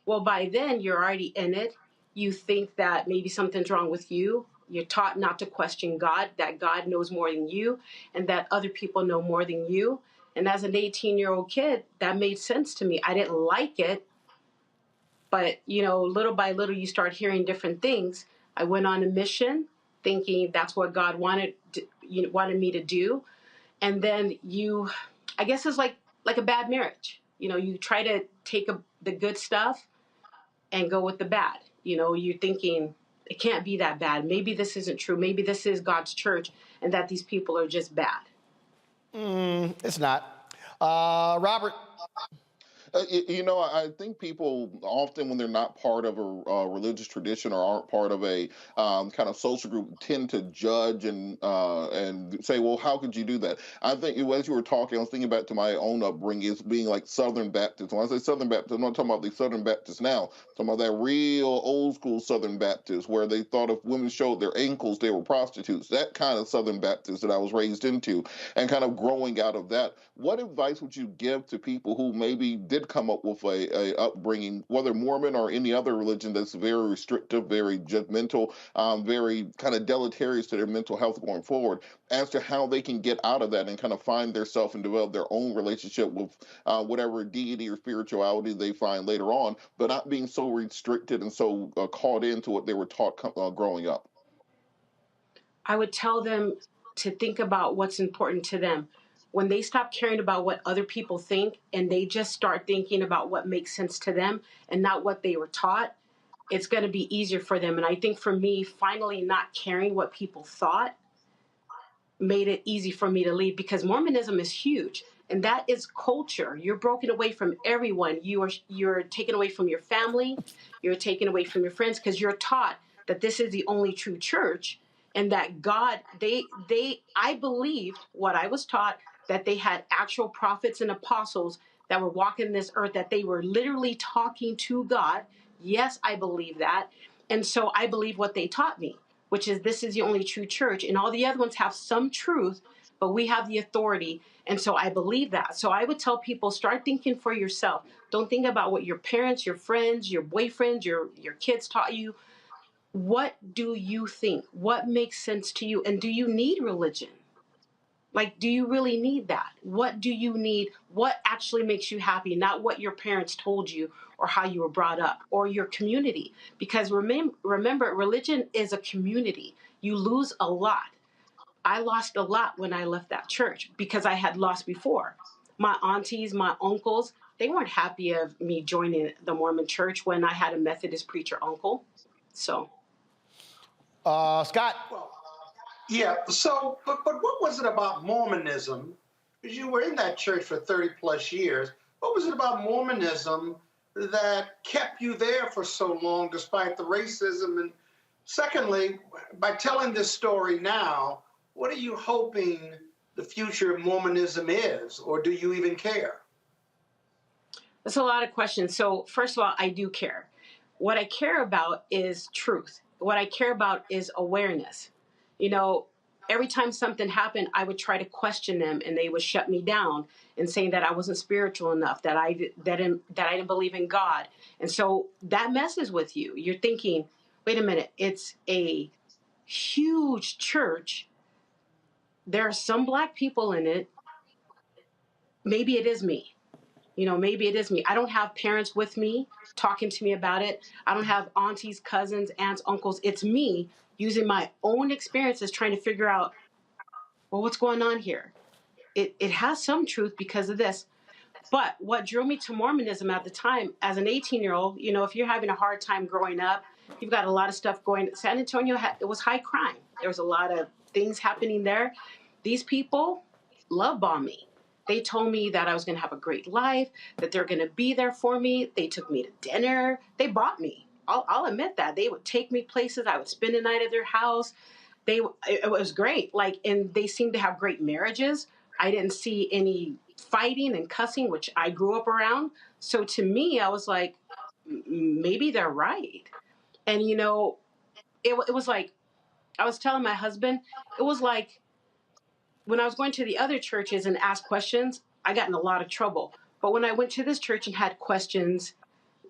Well, by then, you're already in it. You think that maybe something's wrong with you. You're taught not to question God, that God knows more than you, and that other people know more than you. And as an 18-year-old kid, that made sense to me. I didn't like it, but, little by little, you start hearing different things. I went on a mission thinking that's what God wanted me to do. And then I guess it's like a bad marriage. You try to take the good stuff and go with the bad. You're thinking, it can't be that bad. Maybe this isn't true. Maybe this is God's church and that these people are just bad. It's not. Robert. I think people often, when they're not part of a religious tradition or aren't part of a kind of social group, tend to judge and say, well, how could you do that? I think as you were talking, I was thinking back to my own upbringing as being like Southern Baptist. When I say Southern Baptist, I'm not talking about the Southern Baptist now. I'm talking about that real old school Southern Baptist where they thought if women showed their ankles, they were prostitutes. That kind of Southern Baptist that I was raised into, and kind of growing out of that. What advice would you give to people who maybe did come up with a upbringing, whether Mormon or any other religion, that's very restrictive, very judgmental, very kind of deleterious to their mental health going forward, as to how they can get out of that and kind of find their self and develop their own relationship with whatever deity or spirituality they find later on, but not being so restricted and so caught into what they were taught growing up? I would tell them to think about what's important to them. When they stop caring about what other people think and they just start thinking about what makes sense to them and not what they were taught, it's going to be easier for them. And I think for me, finally not caring what people thought made it easy for me to leave, because Mormonism is huge. And that is culture. You're broken away from everyone. You're taken away from your family. You're taken away from your friends because you're taught that this is the only true church, and that God, I believed what I was taught, that they had actual prophets and apostles that were walking this earth, that they were literally talking to God. Yes, I believe that. And so I believe what they taught me, which is this is the only true church, and all the other ones have some truth, but we have the authority. And so I believe that. So I would tell people, start thinking for yourself. Don't think about what your parents, your friends, your boyfriends, your kids taught you. What do you think? What makes sense to you? And do you need religion? Like, do you really need that? What do you need? What actually makes you happy? Not what your parents told you or how you were brought up or your community. Because remember, religion is a community. You lose a lot. I lost a lot when I left that church because I had lost before. My aunties, my uncles, they weren't happy of me joining the Mormon Church when I had a Methodist preacher uncle. So. Scott. Yeah, so, but what was it about Mormonism? Because you were in that church for 30 plus years. What was it about Mormonism that kept you there for so long despite the racism? And secondly, by telling this story now, what are you hoping the future of Mormonism is, or do you even care? That's a lot of questions. So first of all, I do care. What I care about is truth. What I care about is awareness. You know, every time something happened, I would try to question them, and they would shut me down and saying that I wasn't spiritual enough, that I didn't believe in God. And so that messes with you. You're thinking, wait a minute, it's a huge church. There are some Black people in it. Maybe it is me. You know, maybe it is me. I don't have parents with me talking to me about it. I don't have aunties, cousins, aunts, uncles. It's me using my own experiences trying to figure out, well, what's going on here? It has some truth because of this. But what drew me to Mormonism at the time, as an 18-year-old, you know, if you're having a hard time growing up, you've got a lot of stuff going. San Antonio, it was high crime. There was a lot of things happening there. These people love bombed me. They told me that I was going to have a great life, that they're going to be there for me. They took me to dinner. They bought me. I'll admit that. They would take me places. I would spend a night at their house. It was great. Like, and they seemed to have great marriages. I didn't see any fighting and cussing, which I grew up around. So to me, I was like, maybe they're right. And, you know, it was like, I was telling my husband, it was like when I was going to the other churches and asked questions, I got in a lot of trouble. But when I went to this church and had questions,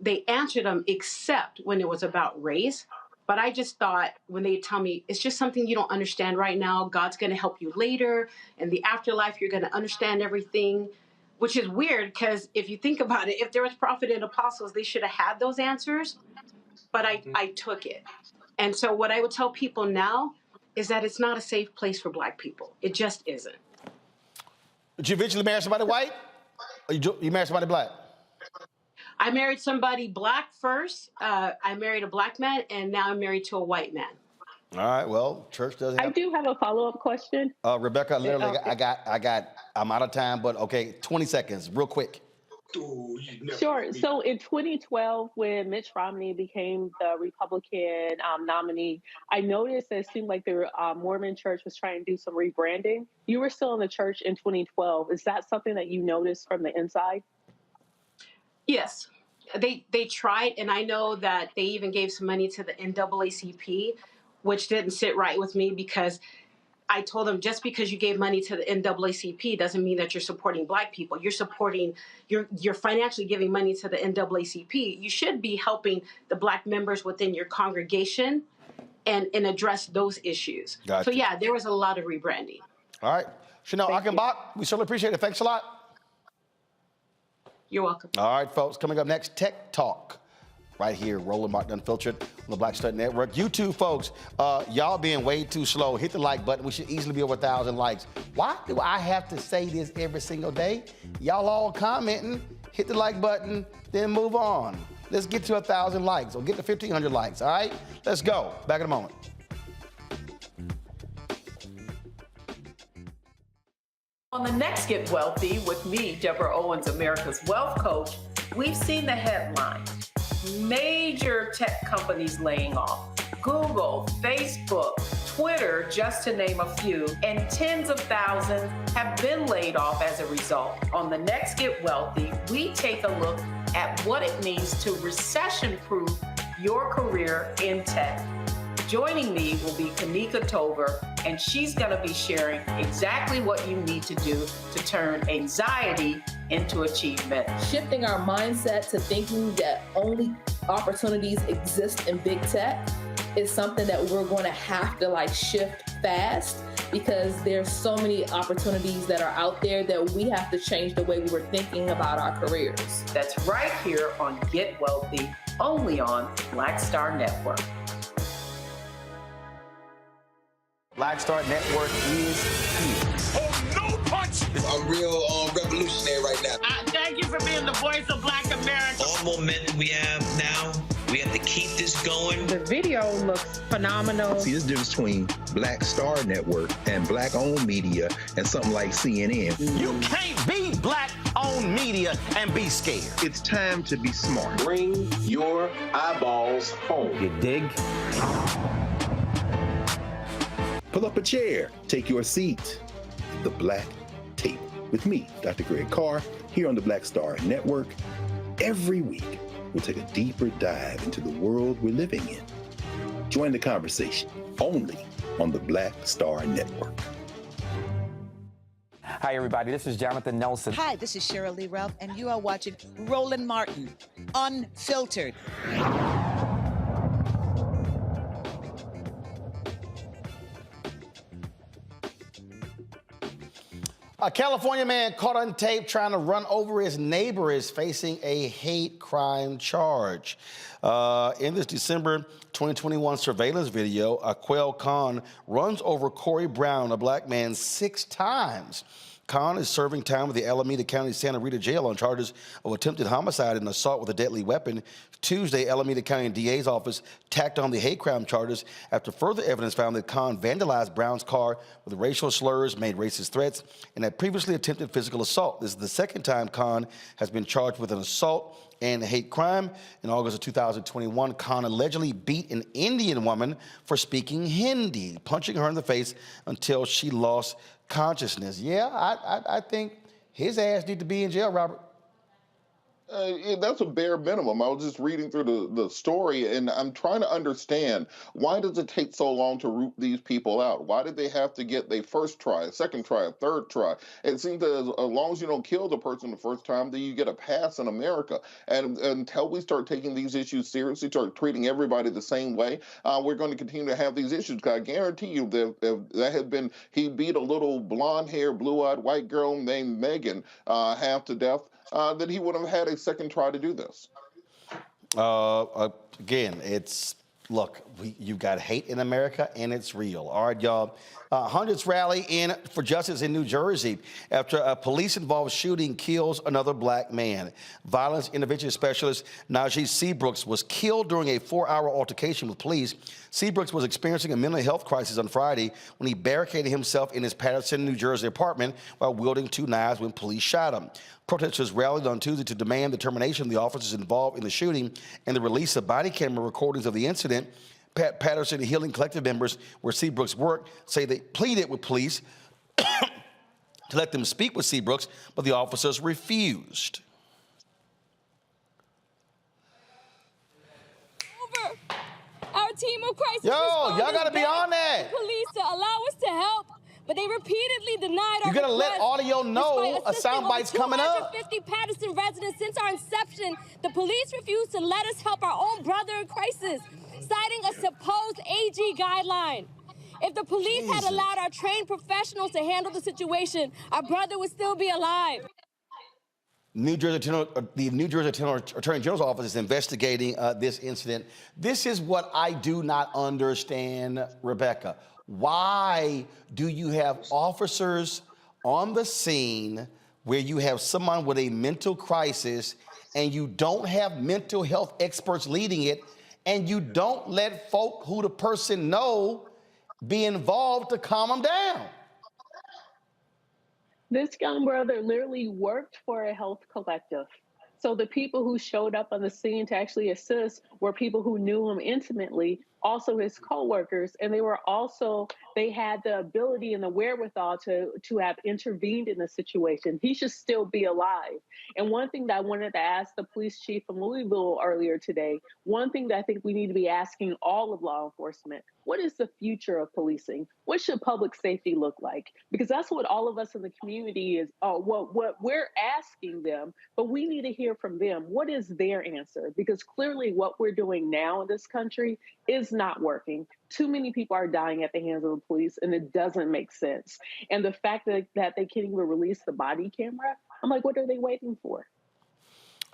they answered them, except when it was about race. But I just thought when they tell me, it's just something you don't understand right now. God's going to help you later. In the afterlife, you're going to understand everything, which is weird because if you think about it, if there was prophet and apostles, they should have had those answers. But I took it. And so what I would tell people now is that it's not a safe place for Black people. It just isn't. Did you eventually marry somebody white? Or you married somebody Black? I married somebody Black first. I married a Black man, and now I'm married to a white man. All right. Well, church doesn't have. I do have a follow-up question. Rebecca, literally, Okay. I'm out of time, but okay, 20 seconds, real quick. Sure. So in 2012, when Mitch Romney became the Republican nominee, I noticed that it seemed like the Mormon Church was trying to do some rebranding. You were still in the church in 2012. Is that something that you noticed from the inside? Yes, they tried, and I know that they even gave some money to the NAACP, which didn't sit right with me because I told them just because you gave money to the NAACP doesn't mean that you're supporting Black people. You're financially giving money to the NAACP. You should be helping the Black members within your congregation and address those issues. Gotcha. So yeah, there was a lot of rebranding. All right. Chanel Achenbach, we certainly appreciate it. Thanks a lot. You're welcome. All right, folks, coming up next, Tech Talk. Right here, Roland Martin Unfiltered on the Black Stud Network. You too, folks, y'all being way too slow. Hit the like button. We should easily be over 1,000 likes. Why do I have to say this every single day? Y'all all commenting, hit the like button, then move on. Let's get to 1,000 likes or get to 1,500 likes, all right? Let's go. Back in a moment. On the next Get Wealthy with me, Deborah Owens, America's Wealth Coach, we've seen the headlines. Major tech companies laying off. Google, Facebook, Twitter, just to name a few, and tens of thousands have been laid off as a result. On the next Get Wealthy, we take a look at what it means to recession-proof your career in tech. Joining me will be Tamika, and she's going to be sharing exactly what you need to do to turn anxiety into achievement. Shifting our mindset to thinking that only opportunities exist in big tech is something that we're going to have to shift fast, because there's so many opportunities that are out there that we have to change the way we were thinking about our careers. That's right here on Get Wealthy, only on Black Star Network. Black Star Network is here. Oh, no punch! I'm real revolutionary right now. Thank you for being the voice of Black America. All momentum we have now, we have to keep this going. The video looks phenomenal. See, there's a difference between Black Star Network and black-owned media and something like CNN. You can't be black-owned media and be scared. It's time to be smart. Bring your eyeballs home. You dig? Pull up a chair, take your seat. The Black Tape with me, Dr. Greg Carr, here on the Black Star Network. Every week, we'll take a deeper dive into the world we're living in. Join the conversation only on the Black Star Network. Hi, everybody. This is Jonathan Nelson. Hi, this is Cheryl Lee Ralph, and you are watching Roland Martin, Unfiltered. A California man caught on tape trying to run over his neighbor is facing a hate crime charge. In this December 2021 surveillance video, Aquel Khan runs over Corey Brown, a black man, 6 times. Khan is serving time with the Alameda County Santa Rita Jail on charges of attempted homicide and assault with a deadly weapon. Tuesday, Alameda County DA's office tacked on the hate crime charges after further evidence found that Khan vandalized Brown's car with racial slurs, made racist threats, and had previously attempted physical assault. This is the second time Khan has been charged with an assault and hate crime. In August of 2021, Khan allegedly beat an Indian woman for speaking Hindi, punching her in the face until she lost consciousness. Yeah, I think his ass need to be in jail, Robert. That's a bare minimum. I was just reading through the story, and I'm trying to understand, why does it take so long to root these people out? Why did they have to get their first try, a second try, a third try? It seems that as long as you don't kill the person the first time, then you get a pass in America. And until we start taking these issues seriously, start treating everybody the same way, we're going to continue to have these issues. I guarantee you that if that had been, he beat a little blonde-haired, blue-eyed white girl named Megan half to death, that he would have had a second try to do this. Again, look, you've got hate in America, and it's real. All right, y'all. Hundreds rally in for justice in New Jersey after a police-involved shooting kills another black man. Violence intervention specialist Najee Seabrooks was killed during a 4-hour altercation with police. Seabrooks was experiencing a mental health crisis on Friday when he barricaded himself in his Patterson, New Jersey apartment while wielding 2 knives when police shot him. Protesters rallied on Tuesday to demand the termination of the officers involved in the shooting and the release of body camera recordings of the incident. Patterson Healing Collective members, where Seabrooks worked, say they pleaded with police to let them speak with Seabrooks, but the officers refused. Our team of crisis y'all gotta be on that. Police to allow us to help, but they repeatedly denied our You're gonna request. let audio know a soundbite's coming up. 250 Patterson residents since our inception, the police refused to let us help our own brother in crisis, citing a supposed AG guideline. If the police had allowed our trained professionals to handle the situation, our brother would still be alive. The New Jersey Attorney General's office is investigating this incident. This is what I do not understand, Rebecca. Why do you have officers on the scene where you have someone with a mental crisis and you don't have mental health experts leading it, and you don't let folk who the person know be involved to calm them down? This young brother literally worked for a health collective. So the people who showed up on the scene to actually assist were people who knew him intimately, also his coworkers, and they had the ability and the wherewithal to have intervened in the situation. He should still be alive. And one thing that I wanted to ask the police chief from Louisville earlier today, one thing that I think we need to be asking all of law enforcement, what is the future of policing? What should public safety look like? Because that's what all of us in the community is, what we're asking them, but we need to hear from them. What is their answer? Because clearly what we're doing now in this country is is not working. Too many people are dying at the hands of the police, and it doesn't make sense. And the fact that they can't even release the body camera, I'm like, what are they waiting for?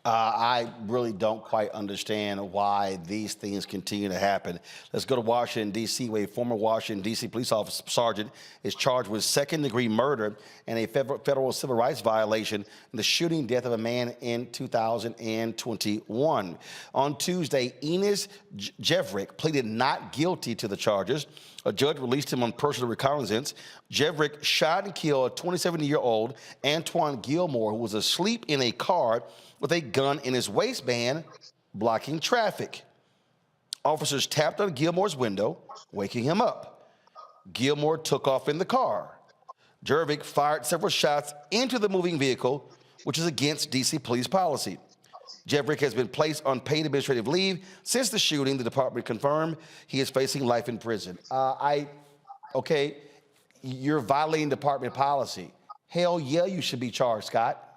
I really don't quite understand why these things continue to happen. Let's go to Washington, D.C., where a former Washington, D.C. police officer sergeant is charged with second-degree murder and a federal civil rights violation in the shooting death of a man in 2021. On Tuesday, Enos Jevrick pleaded not guilty to the charges. A judge released him on personal recognizance. Jevrick shot and killed a 27-year-old Antoine Gilmore, who was asleep in a car with a gun in his waistband, blocking traffic. Officers tapped on Gilmore's window, waking him up. Gilmore took off in the car. Jevrick fired several shots into the moving vehicle, which is against D.C. police policy. Jevrick has been placed on paid administrative leave since the shooting. The department confirmed he is facing life in prison. Okay, you're violating department policy. Hell yeah, you should be charged, Scott.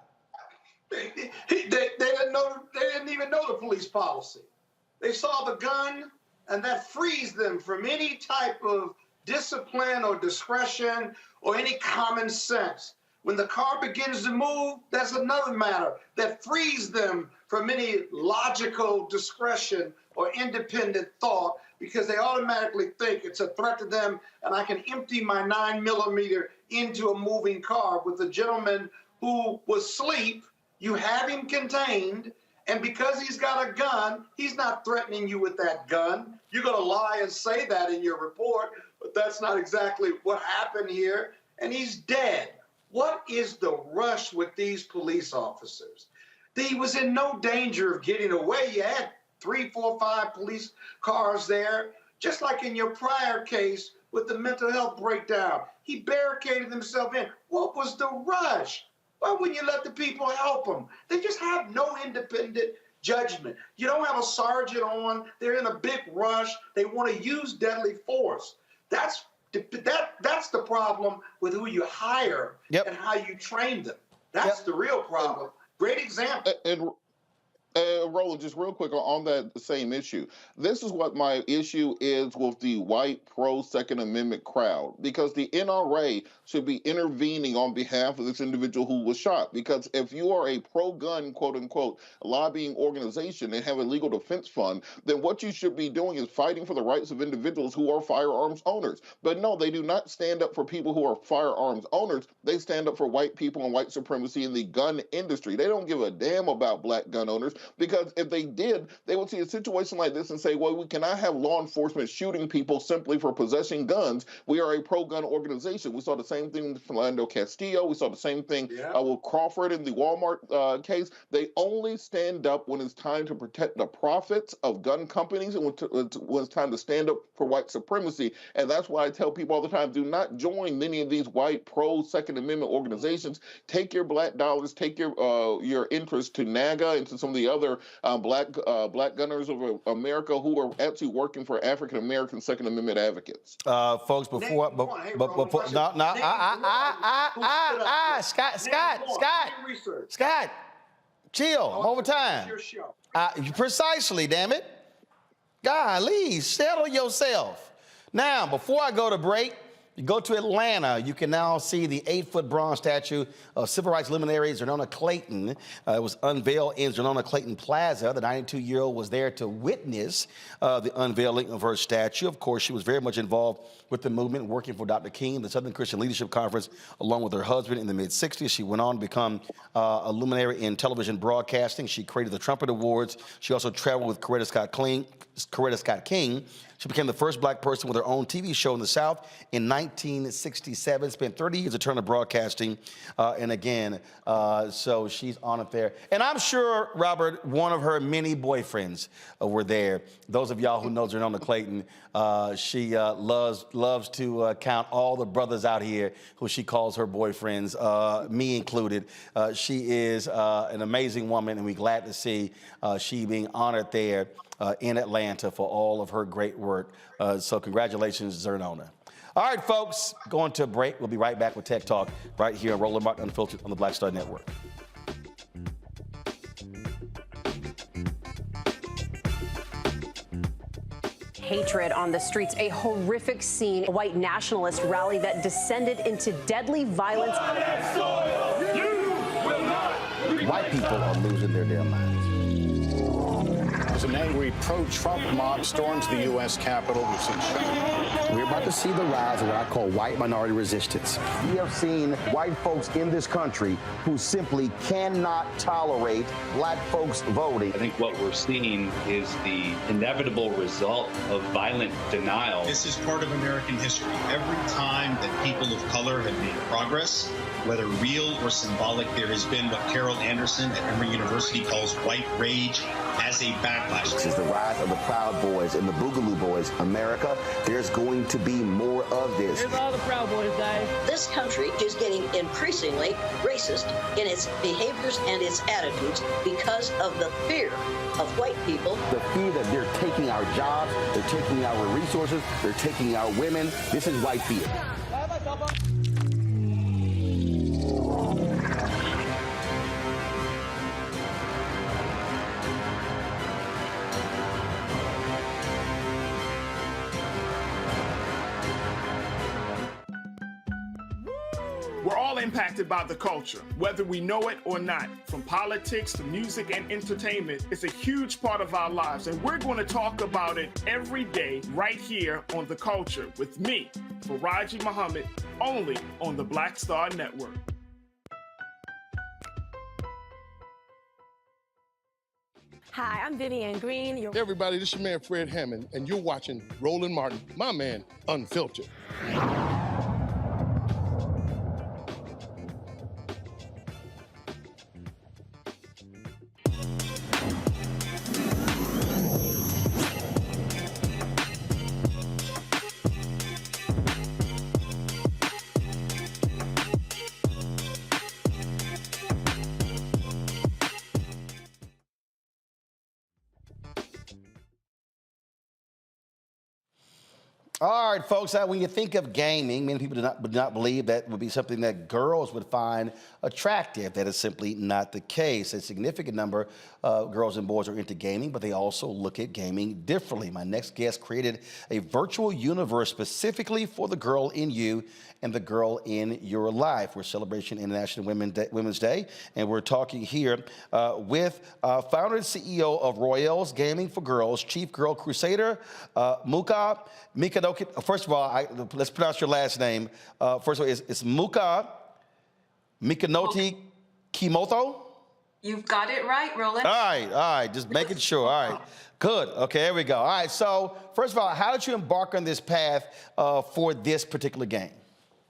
They didn't even know the police policy. They saw the gun, and that frees them from any type of discipline or discretion or any common sense. When the car begins to move, that's another matter that frees them from any logical discretion or independent thought, because they automatically think it's a threat to them, and I can empty my 9mm into a moving car. With the gentleman who was asleep, you have him contained, and because he's got a gun, he's not threatening you with that gun. You're going to lie and say that in your report, but that's not exactly what happened here, and he's dead. What is the rush with these police officers? He was in no danger of getting away. You had 3, 4, 5 police cars there, just like in your prior case with the mental health breakdown. He barricaded himself in. What was the rush? Why wouldn't you let the people help them? They just have no independent judgment. You don't have a sergeant on. They're in a big rush. They want to use deadly force. That's the problem with who you hire and how you train them. That's the real problem. Great example. Roland, just real quick on that same issue. This is what my issue is with the white pro-Second Amendment crowd, because the NRA should be intervening on behalf of this individual who was shot. Because if you are a pro-gun, quote-unquote, lobbying organization and have a legal defense fund, then what you should be doing is fighting for the rights of individuals who are firearms owners. But no, they do not stand up for people who are firearms owners. They stand up for white people and white supremacy in the gun industry. They don't give a damn about black gun owners. Because if they did, they would see a situation like this and say, well, we cannot have law enforcement shooting people simply for possessing guns. We are a pro-gun organization. We saw the same thing with Philando Castillo. We saw the same thing with Crawford in the Walmart case. They only stand up when it's time to protect the profits of gun companies and when it's time to stand up for white supremacy. And that's why I tell people all the time, do not join many of these white pro-Second Amendment organizations. Take your black dollars, take your interest to NAGA and to some of the other black gunners of America who are actually working for African American Second Amendment advocates. Folks, before, Scott, chill, over time. Precisely, damn it. Golly, settle yourself. Now, before I go to break, you go to Atlanta, you can now see the 8-foot bronze statue of civil rights luminary Zernona Clayton. It was unveiled in Zernona Clayton Plaza. The 92-year-old was there to witness the unveiling of her statue. Of course, she was very much involved with the movement, working for Dr. King, the Southern Christian Leadership Conference, along with her husband in the mid-60s. She went on to become a luminary in television broadcasting. She created the Trumpet Awards. She also traveled with Coretta Scott King. She became the first black person with her own TV show in the South in 1967, spent 30 years of Turner Broadcasting, and again, so she's on it there. And I'm sure, Robert, one of her many boyfriends were there. Those of y'all who know Zernona Clayton, she loves to count all the brothers out here who she calls her boyfriends, me included. She is an amazing woman, and we're glad to see she being honored there in Atlanta for all of her great work. So congratulations, Zernona. All right, folks, going to a break. We'll be right back with Tech Talk right here on Roland Martin Unfiltered on the Black Star Network. hatred on the streets. A horrific scene, a white nationalist rally that descended into deadly violence. White people are losing their damn minds. As an angry pro-Trump mob storms the U.S. Capitol, we've seen We're about to see the rise of what I call white minority resistance. We have seen white folks in this country who simply cannot tolerate black folks voting. I think what we're seeing is the inevitable result of violent denial. This is part of American history. Every time that people of color have made progress, whether real or symbolic, there has been what Carol Anderson at Emory University calls white rage as a backlash. This is the rise of the Proud Boys and the Boogaloo Boys. America, there's going to be more of this. Here's all the Proud Boys, guys. This country is getting increasingly racist in its behaviors and its attitudes because of the fear of white people. The fear that they're taking our jobs, they're taking our resources, they're taking our women. This is white fear. We're all impacted by the culture, whether we know it or not. From politics to music and entertainment, it's a huge part of our lives, and we're going to talk about it every day right here on The Culture with me, Faraji Muhammad, only on the Black Star Network. Hi, I'm Vivian Green. Hey everybody, this is your man Fred Hammond, and you're watching Roland Martin, my man, Unfiltered. All right, folks, when you think of gaming, many people would not believe that would be something that girls would find attractive. That is simply not the case. A significant number of girls and boys are into gaming, but they also look at gaming differently. My next guest created a virtual universe specifically for the girl in you and the girl in your life. We're celebrating International Women's Day, and we're talking here with founder and CEO of Royals Gaming for Girls, Chief Girl Crusader, Mika. First of all, let's pronounce your last name. First of all, it's Muka Mikanoti Kimoto? You've got it right, Roland. All right, just making sure. All right, good. Okay, there we go. All right, so first of all, how did you embark on this path for this particular game?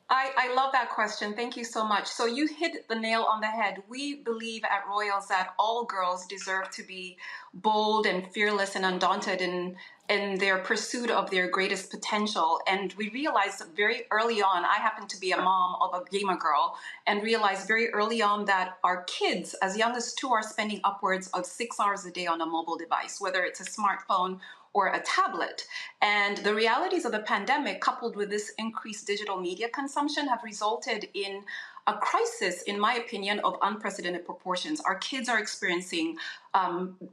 I love that question. Thank you so much. So you hit the nail on the head. We believe at Royals that all girls deserve to be bold and fearless and undaunted in their pursuit of their greatest potential. And we realized very early on, I happen to be a mom of a gamer girl, and realized very early on that our kids, as young as 2, are spending upwards of 6 hours a day on a mobile device, whether it's a smartphone or a tablet. And the realities of the pandemic, coupled with this increased digital media consumption, have resulted in a crisis, in my opinion, of unprecedented proportions. Our kids are experiencing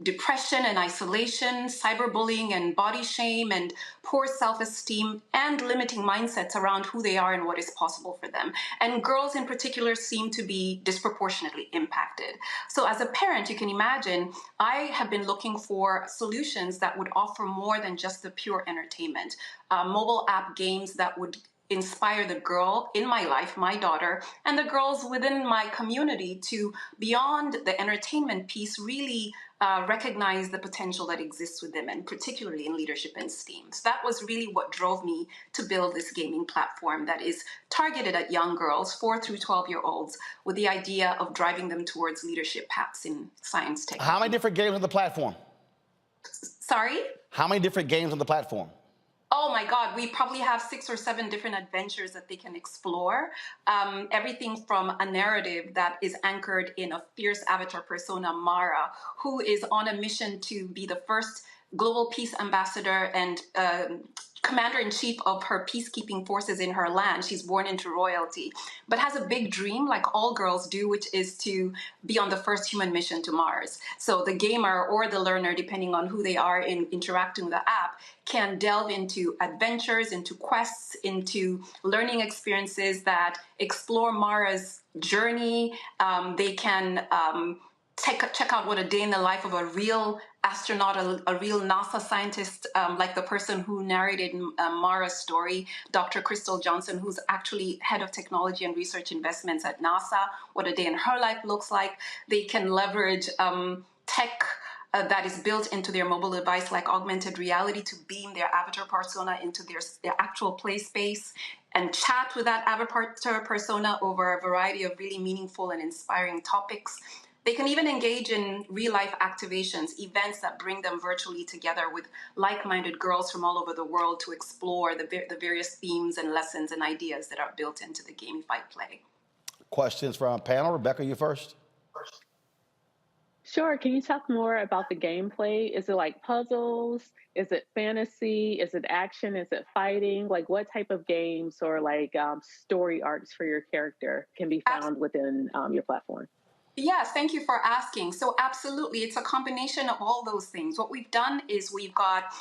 depression and isolation, cyberbullying and body shame, and poor self-esteem, and limiting mindsets around who they are and what is possible for them. And girls in particular seem to be disproportionately impacted. So as a parent, you can imagine, I have been looking for solutions that would offer more than just the pure entertainment. Mobile app games that would inspire the girl in my life, my daughter, and the girls within my community to, beyond the entertainment piece, really recognize the potential that exists with them, and particularly in leadership and STEAM. So that was really what drove me to build this gaming platform that is targeted at young girls, 4 through 12-year-olds, with the idea of driving them towards leadership paths in science, technology. How many different games on the platform? Sorry? How many different games on the platform? Oh my God, we probably have 6 or 7 different adventures that they can explore. Everything from a narrative that is anchored in a fierce avatar persona, Mara, who is on a mission to be the first global peace ambassador and commander-in-chief of her peacekeeping forces in her land. She's born into royalty, but has a big dream, like all girls do, which is to be on the first human mission to Mars. So the gamer or the learner, depending on who they are in interacting with the app, can delve into adventures, into quests, into learning experiences that explore Mara's journey. They can check out what a day in the life of a real astronaut, a real NASA scientist, like the person who narrated Mara's story, Dr. Crystal Johnson, who's actually head of technology and research investments at NASA, what a day in her life looks like. They can leverage tech that is built into their mobile device, like augmented reality, to beam their avatar persona into their actual play space and chat with that avatar persona over a variety of really meaningful and inspiring topics. They can even engage in real-life activations, events that bring them virtually together with like-minded girls from all over the world to explore the various themes and lessons and ideas that are built into the gamified play. Questions from our panel? Rebecca, you first. Sure. Can you talk more about the gameplay? Is it like puzzles? Is it fantasy? Is it action? Is it fighting? Like what type of games or like story arcs for your character can be found within your platform? Yes, thank you for asking. So absolutely, it's a combination of all those things. What we've done is we've got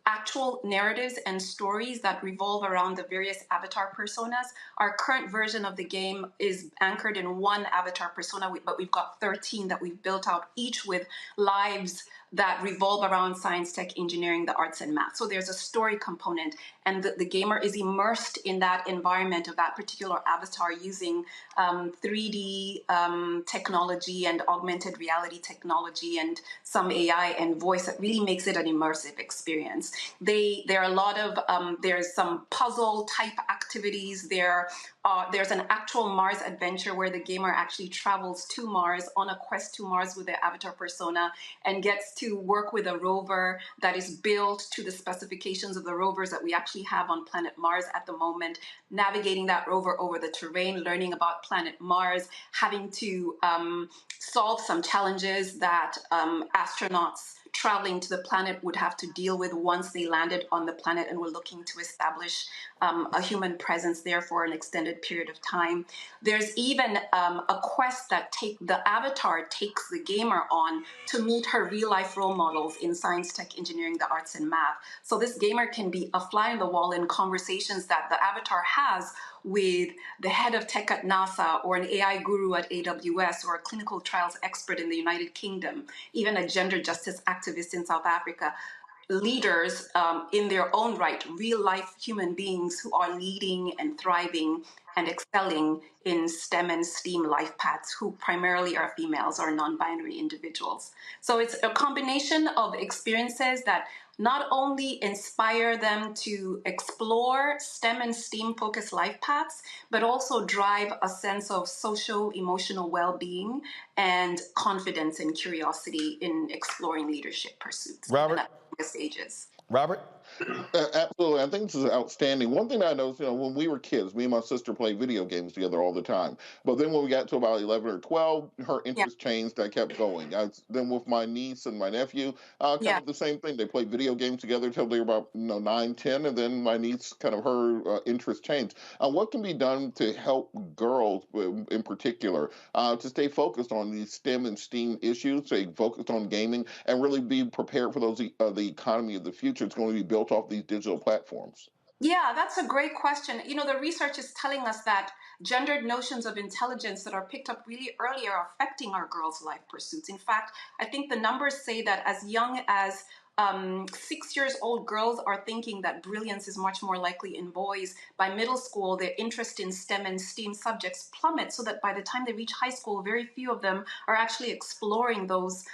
actual narratives and stories that revolve around the various avatar personas. Our current version of the game is anchored in one avatar persona, but we've got 13 that we've built out, each with lives that revolve around science, tech, engineering, the arts, and math. So there's a story component, and the gamer is immersed in that environment of that particular avatar using 3D technology and augmented reality technology and some AI and voice that really makes it an immersive experience. There are a lot of, there's some puzzle type activities. There's an actual Mars adventure where the gamer actually travels to Mars on a quest to Mars with their avatar persona and gets to work with a rover that is built to the specifications of the rovers that we actually have on planet Mars at the moment, navigating that rover over the terrain, learning about planet Mars, having to solve some challenges that astronauts traveling to the planet would have to deal with once they landed on the planet and were looking to establish a human presence there for an extended period of time. There's even a quest that the avatar takes the gamer on to meet her real-life role models in science, tech, engineering, the arts, and math. So this gamer can be a fly on the wall in conversations that the avatar has with the head of tech at NASA or an AI guru at AWS or a clinical trials expert in the United Kingdom, even a gender justice activist in South Africa. Leaders in their own right, real life human beings who are leading and thriving and excelling in STEM and STEAM life paths, who primarily are females or non-binary individuals. So it's a combination of experiences that not only inspire them to explore STEM and STEAM focused life paths, but also drive a sense of social, emotional well-being and confidence and curiosity in exploring leadership pursuits. Robert? At the stages. Robert? Absolutely. I think this is outstanding. One thing I noticed, when we were kids, me and my sister played video games together all the time. But then when we got to about 11 or 12, her interest changed. I kept going. Then with my niece and my nephew, kind of the same thing. They played video games together until they were about 9, 10, and then my niece, kind of her interest changed. What can be done to help girls in particular to stay focused on these STEM and STEAM issues, stay focused on gaming, and really be prepared for those the economy of the future? It's going to be built off these digital platforms. Yeah, that's a great question. The research is telling us that gendered notions of intelligence that are picked up really early are affecting our girls' life pursuits. In fact, I think the numbers say that as young as 6 years old girls are thinking that brilliance is much more likely in boys. By middle school, their interest in STEM and STEAM subjects plummets, so that by the time they reach high school, very few of them are actually exploring those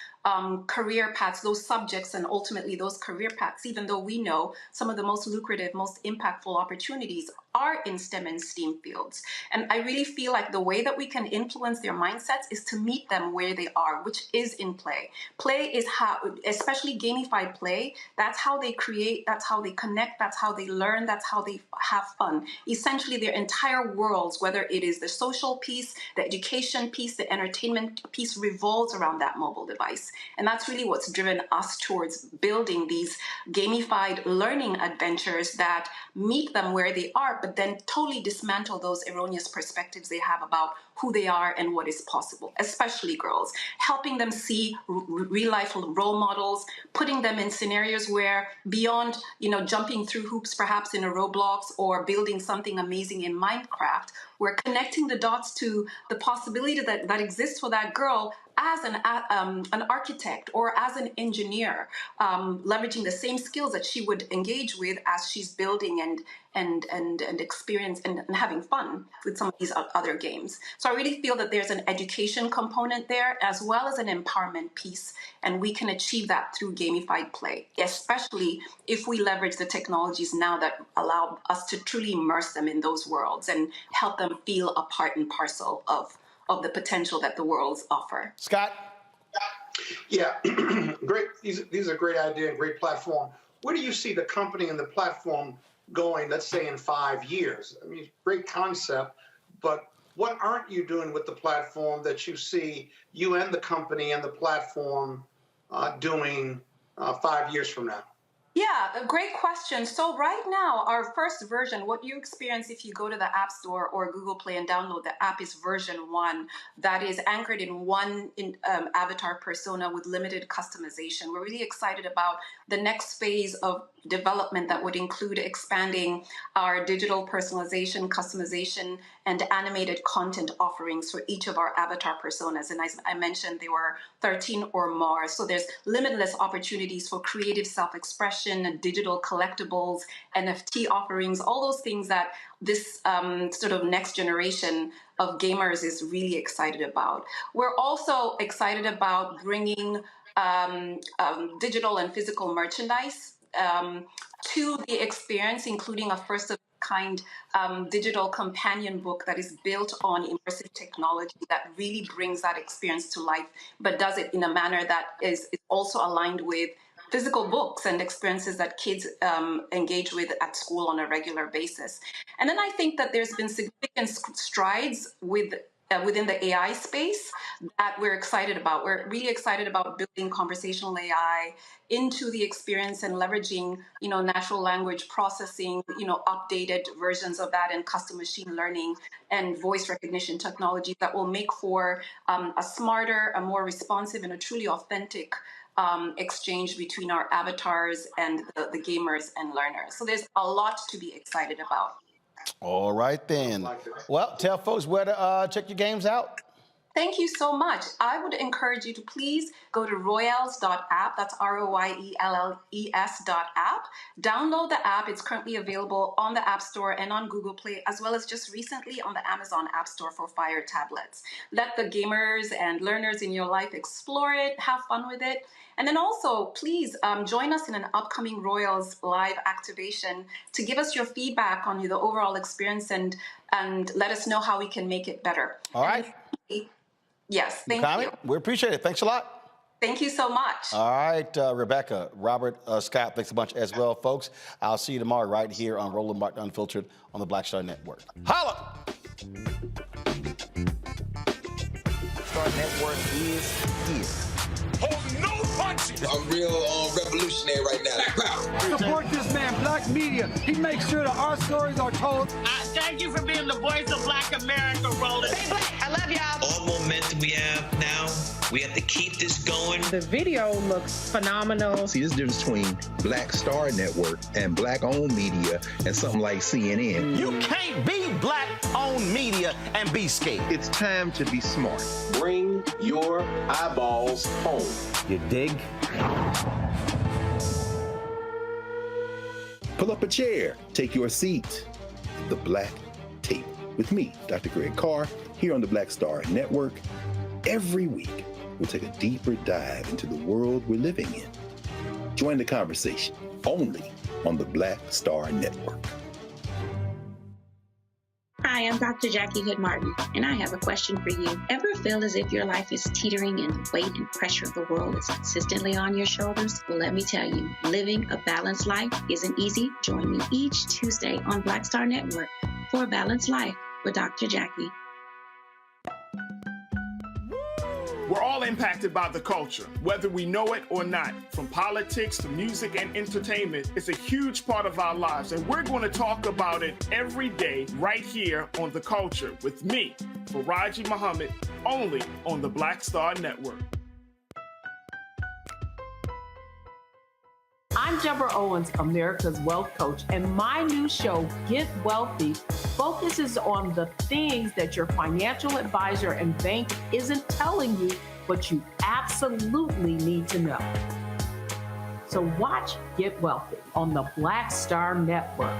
career paths, those subjects, and ultimately those career paths, even though we know some of the most lucrative, most impactful opportunities are in STEM and STEAM fields. And I really feel like the way that we can influence their mindsets is to meet them where they are, which is in play. Play is how, especially gamified play, that's how they create, that's how they connect, that's how they learn, that's how they have fun. Essentially, their entire worlds, whether it is the social piece, the education piece, the entertainment piece, revolves around that mobile device. And that's really what's driven us towards building these gamified learning adventures that meet them where they are, but then totally dismantle those erroneous perspectives they have about who they are and what is possible, especially girls, helping them see real life role models, putting them in scenarios where beyond, jumping through hoops, perhaps in a Roblox or building something amazing in Minecraft, we're connecting the dots to the possibility that exists for that girl as an architect or as an engineer, leveraging the same skills that she would engage with as she's building and experience and having fun with some of these other games. So I really feel that there's an education component there as well as an empowerment piece, and we can achieve that through gamified play, especially if we leverage the technologies now that allow us to truly immerse them in those worlds and help them feel a part and parcel of the potential that the worlds offer. Scott? Yeah, great. These are great idea and great platform. Where do you see the company and the platform going, let's say, in 5 years? I mean, great concept, but what aren't you doing with the platform that you see you and the company and the platform doing 5 years from now? Yeah, a great question. So right now, our first version, what you experience if you go to the App Store or Google Play and download the app is version 1 that is anchored in one avatar persona with limited customization. We're really excited about the next phase of development that would include expanding our digital personalization, customization, and animated content offerings for each of our avatar personas. And as I mentioned, there were 13 or more. So there's limitless opportunities for creative self-expression, digital collectibles, NFT offerings, all those things that this sort of next generation of gamers is really excited about. We're also excited about bringing digital and physical merchandise to the experience, including a first-of-kind digital companion book that is built on immersive technology that really brings that experience to life, but does it in a manner that is also aligned with physical books and experiences that kids engage with at school on a regular basis. And then I think that there's been significant strides within the AI space that we're excited about. We're really excited about building conversational AI into the experience and leveraging, natural language processing, updated versions of that and custom machine learning and voice recognition technology that will make for a smarter, a more responsive, and a truly authentic exchange between our avatars and the gamers and learners. So there's a lot to be excited about. All right, then. Well, tell folks where to check your games out. Thank you so much. I would encourage you to please go to royales.app. That's ROYELLES.app. Download the app. It's currently available on the App Store and on Google Play, as well as just recently on the Amazon App Store for Fire tablets. Let the gamers and learners in your life explore it, have fun with it. And then also, please join us in an upcoming Royals live activation to give us your feedback on the overall experience and let us know how we can make it better. All right. Yes, thank you. We appreciate it. Thanks a lot. Thank you so much. All right, Rebecca, Robert, Scott, thanks a bunch as well, folks. I'll see you tomorrow right here on Roland Martin Unfiltered on the Black Star Network. Holla! Star Network is here. Hold no punches. I'm real revolutionary right now. Support this man, Black Media. He makes sure that our stories are told. Thank you for being the voice of Black America, Roland. Stay black. I love y'all. All momentum we have now, we have to keep this going. The video looks phenomenal. See, there's a difference between Black Star Network and Black-owned media and something like CNN. You can't be Black-owned media and be scared. It's time to be smart. Bring your eyeballs home. You dig? Pull up a chair, take your seat. The Black Tape with me, Dr. Greg Carr, here on the Black Star Network. Every week, we'll take a deeper dive into the world we're living in. Join the conversation only on the Black Star Network. Hi, I'm Dr. Jackie Hood Martin, and I have a question for you. Ever feel as if your life is teetering and the weight and pressure of the world is consistently on your shoulders? Well, let me tell you, living a balanced life isn't easy. Join me each Tuesday on Black Star Network for A Balanced Life with Dr. Jackie. We're all impacted by the culture, whether we know it or not. From politics to music and entertainment, it's a huge part of our lives, and we're going to talk about it every day right here on The Culture with me, Faraji Muhammad, only on the Black Star Network. I'm Deborah Owens, America's Wealth Coach, and my new show, Get Wealthy, focuses on the things that your financial advisor and bank isn't telling you, but you absolutely need to know. So watch Get Wealthy on the Black Star Network.